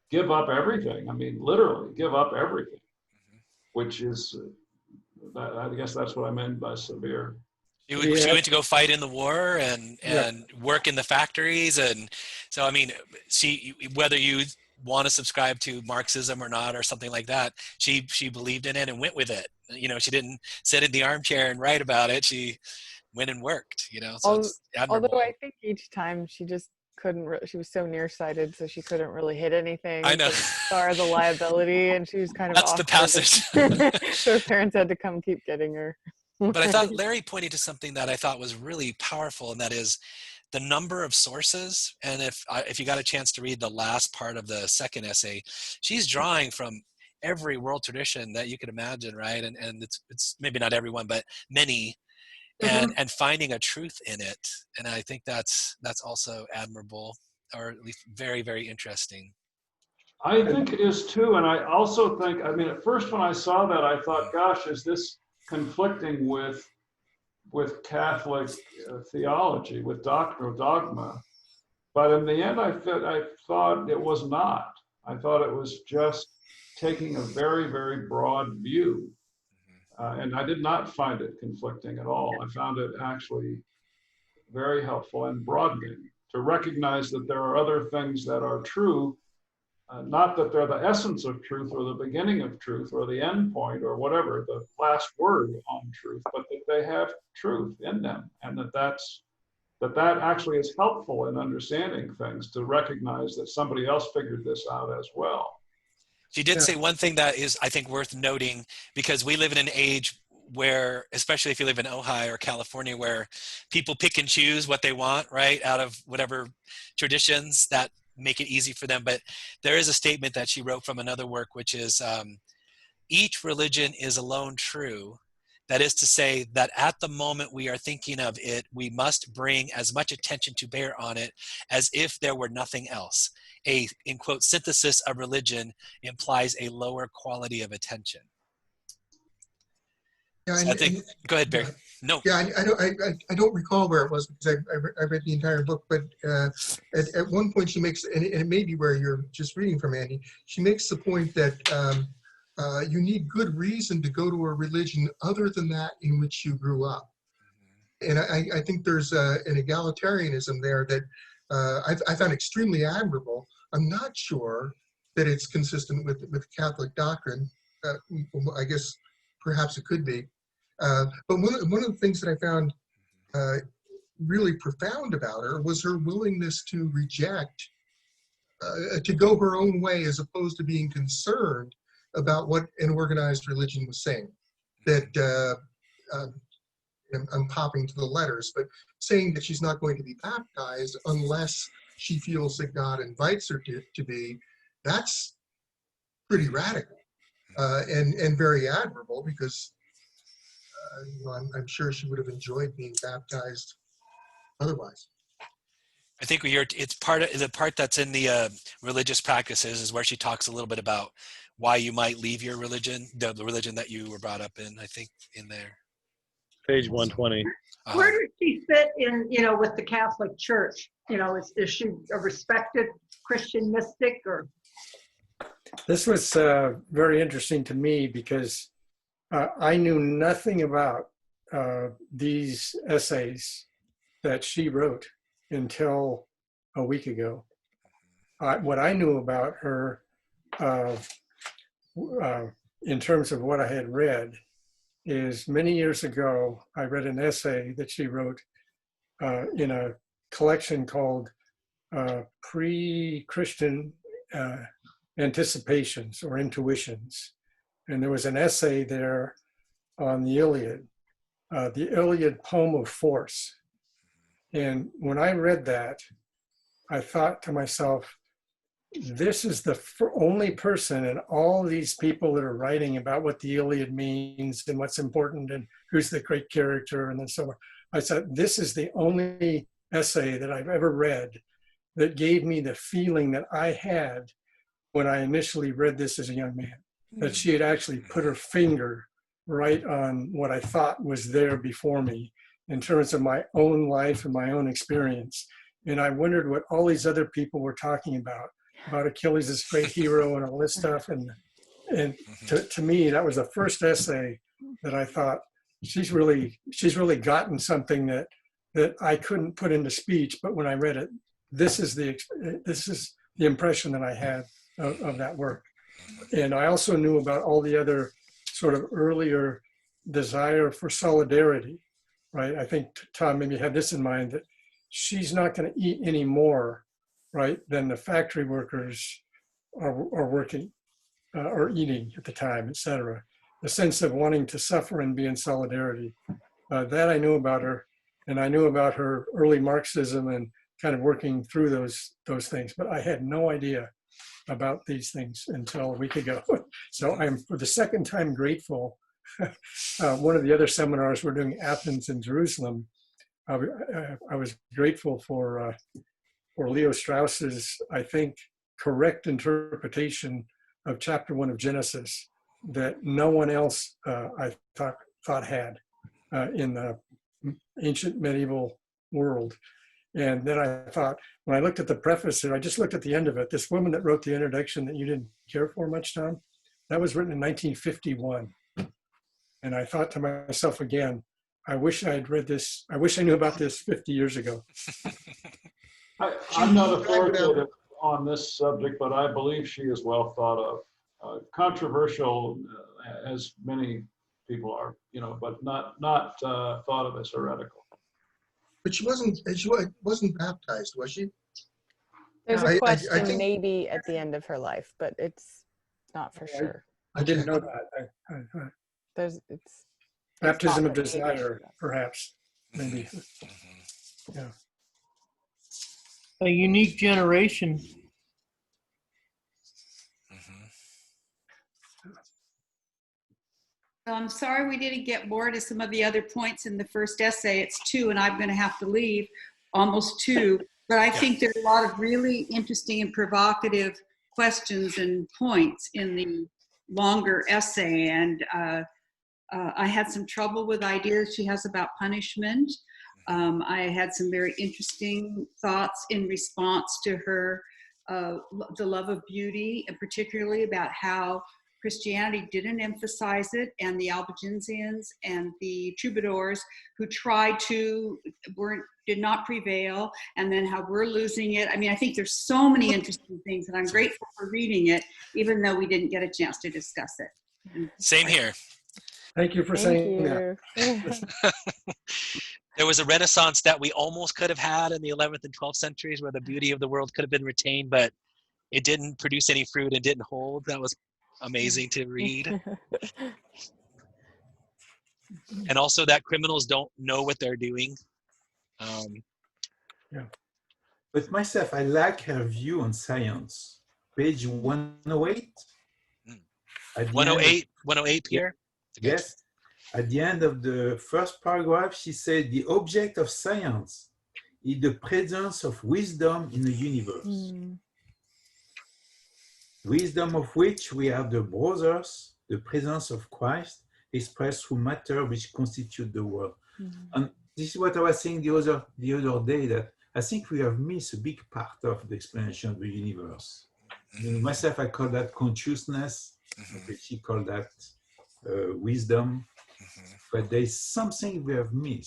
give up everything. I mean, literally give up everything, which is, I guess that's what I meant by severe.
She went to go fight in the war and work in the factories. And so, I mean, whether you want to subscribe to Marxism or not, or something like that, she believed in it and went with it. You know, she didn't sit in the armchair and write about it. She went and worked, you know, so it's admirable.
Although I think each time she just couldn't, she was so nearsighted, so she couldn't really hit anything.
I know.
Saw the liability, and she was kind of
That's the passage.
So her parents had to come keep getting her.
But I thought Larry pointed to something that I thought was really powerful, and that is the number of sources, and if you got a chance to read the last part of the second essay, she's drawing from every world tradition that you could imagine, right? And it's maybe not everyone, but many, and finding a truth in it. And I think that's also admirable, or at least very, very interesting.
I think it is too, and I also think, I mean, at first when I saw that, I thought, gosh, is this conflicting with Catholic theology, with doctrinal dogma? But in the end, I thought it was not. I thought it was just taking a very, very broad view. And I did not find it conflicting at all. I found it actually very helpful and broadening to recognize that there are other things that are true, not that they're the essence of truth or the beginning of truth or the end point or whatever, the last word on truth, but that they have truth in them, and that actually is helpful in understanding things, to recognize that somebody else figured this out as well.
She did say one thing that is, I think, worth noting, because we live in an age where, especially if you live in Ohio or California, where people pick and choose what they want, right, out of whatever traditions that make it easy for them. But there is a statement that she wrote from another work, which is, each religion is alone true. That is to say that at the moment we are thinking of it, we must bring as much attention to bear on it as if there were nothing else. A, in quote, synthesis of religion implies a lower quality of attention.
Yeah,
So I think, go ahead, Barry. No.
Yeah, I don't recall where it was, because I read the entire book, but at one point she makes, and it may be where you're just reading from, Andy, she makes the point that you need good reason to go to a religion other than that in which you grew up. And I think there's an egalitarianism there that I found extremely admirable. I'm not sure that it's consistent with Catholic doctrine. I guess perhaps it could be. But one of the things that I found really profound about her was her willingness to reject, to go her own way, as opposed to being concerned about what an organized religion was saying. That I'm popping to the letters, but saying that she's not going to be baptized unless she feels that God invites her to be, that's pretty radical and very admirable, because I'm sure she would have enjoyed being baptized otherwise.
I think it's part of the part that's in the religious practices is where she talks a little bit about why you might leave your religion, the religion that you were brought up in, I think, in there.
Page 120.
Where does she fit in, with the Catholic Church? Is she a respected Christian mystic, or?
This was very interesting to me, because I knew nothing about these essays that she wrote until a week ago. What I knew about her in terms of what I had read is, many years ago, I read an essay that she wrote in a collection called Pre-Christian Anticipations or Intuitions. And there was an essay there on the Iliad poem of force. And when I read that, I thought to myself, this is the only person in all these people that are writing about what the Iliad means and what's important and who's the great character and then so on. I said, this is the only essay that I've ever read that gave me the feeling that I had when I initially read this as a young man, that she had actually put her finger right on what I thought was there before me in terms of my own life and my own experience. And I wondered what all these other people were talking about Achilles, this great hero and all this stuff. And to me, that was the first essay that I thought, she's really gotten something that I couldn't put into speech. But when I read it, this is the impression that I had of that work. And I also knew about all the other sort of earlier desire for solidarity, right? I think Tom maybe had this in mind, that she's not going to eat any more, right, than the factory workers are working or eating at the time, et cetera. The sense of wanting to suffer and be in solidarity, that I knew about her. and I knew about her early Marxism and kind of working through those things, but I had no idea about these things until a week ago. So I'm for the second time grateful. One of the other seminars we're doing, Athens and Jerusalem, I was grateful for Leo Strauss's, I think, correct interpretation of chapter 1 of Genesis that no one else I thought had in the ancient medieval world. And then I thought, when I looked at the preface here, I just looked at the end of it. This woman that wrote the introduction that you didn't care for much, Tom, that was written in 1951. And I thought to myself again, I wish I had read this. I wish I knew about this 50 years ago.
I'm not authoritative on this subject, but I believe she is well thought of. Controversial, as many people are, but not thought of as heretical.
But she wasn't baptized, was she?
There's a question
I think,
maybe at the end of her life, but it's not for sure.
I didn't know that.
It's
baptism of
not
desire, perhaps, maybe. Yeah.
A unique generation.
I'm sorry we didn't get more to some of the other points in the first essay. It's 2, and I'm going to have to leave, almost 2. But I think there are a lot of really interesting and provocative questions and points in the longer essay. And I had some trouble with ideas she has about punishment. I had some very interesting thoughts in response to her, the love of beauty, and particularly about how Christianity didn't emphasize it, and the Albigensians and the troubadours who tried to did not prevail, and then how we're losing it. I mean, I think there's so many interesting things, and I'm grateful for reading it, even though we didn't get a chance to discuss it.
Same here.
Thank you for saying that.
There was a renaissance that we almost could have had in the 11th and 12th centuries where the beauty of the world could have been retained, but it didn't produce any fruit and didn't hold. That was amazing to read. And also that criminals don't know what they're doing.
Yeah. But myself, I like her view on science. Page 108.
108, Pierre?
Yes. At the end of the first paragraph, she said, the object of science is the presence of wisdom in the universe. Wisdom of which we are the brothers, the presence of Christ expressed through matter which constitute the world. And this is what I was saying the other day, that I think we have missed a big part of the explanation of the universe. Myself, I call that consciousness. She called that wisdom. But there is something we have missed.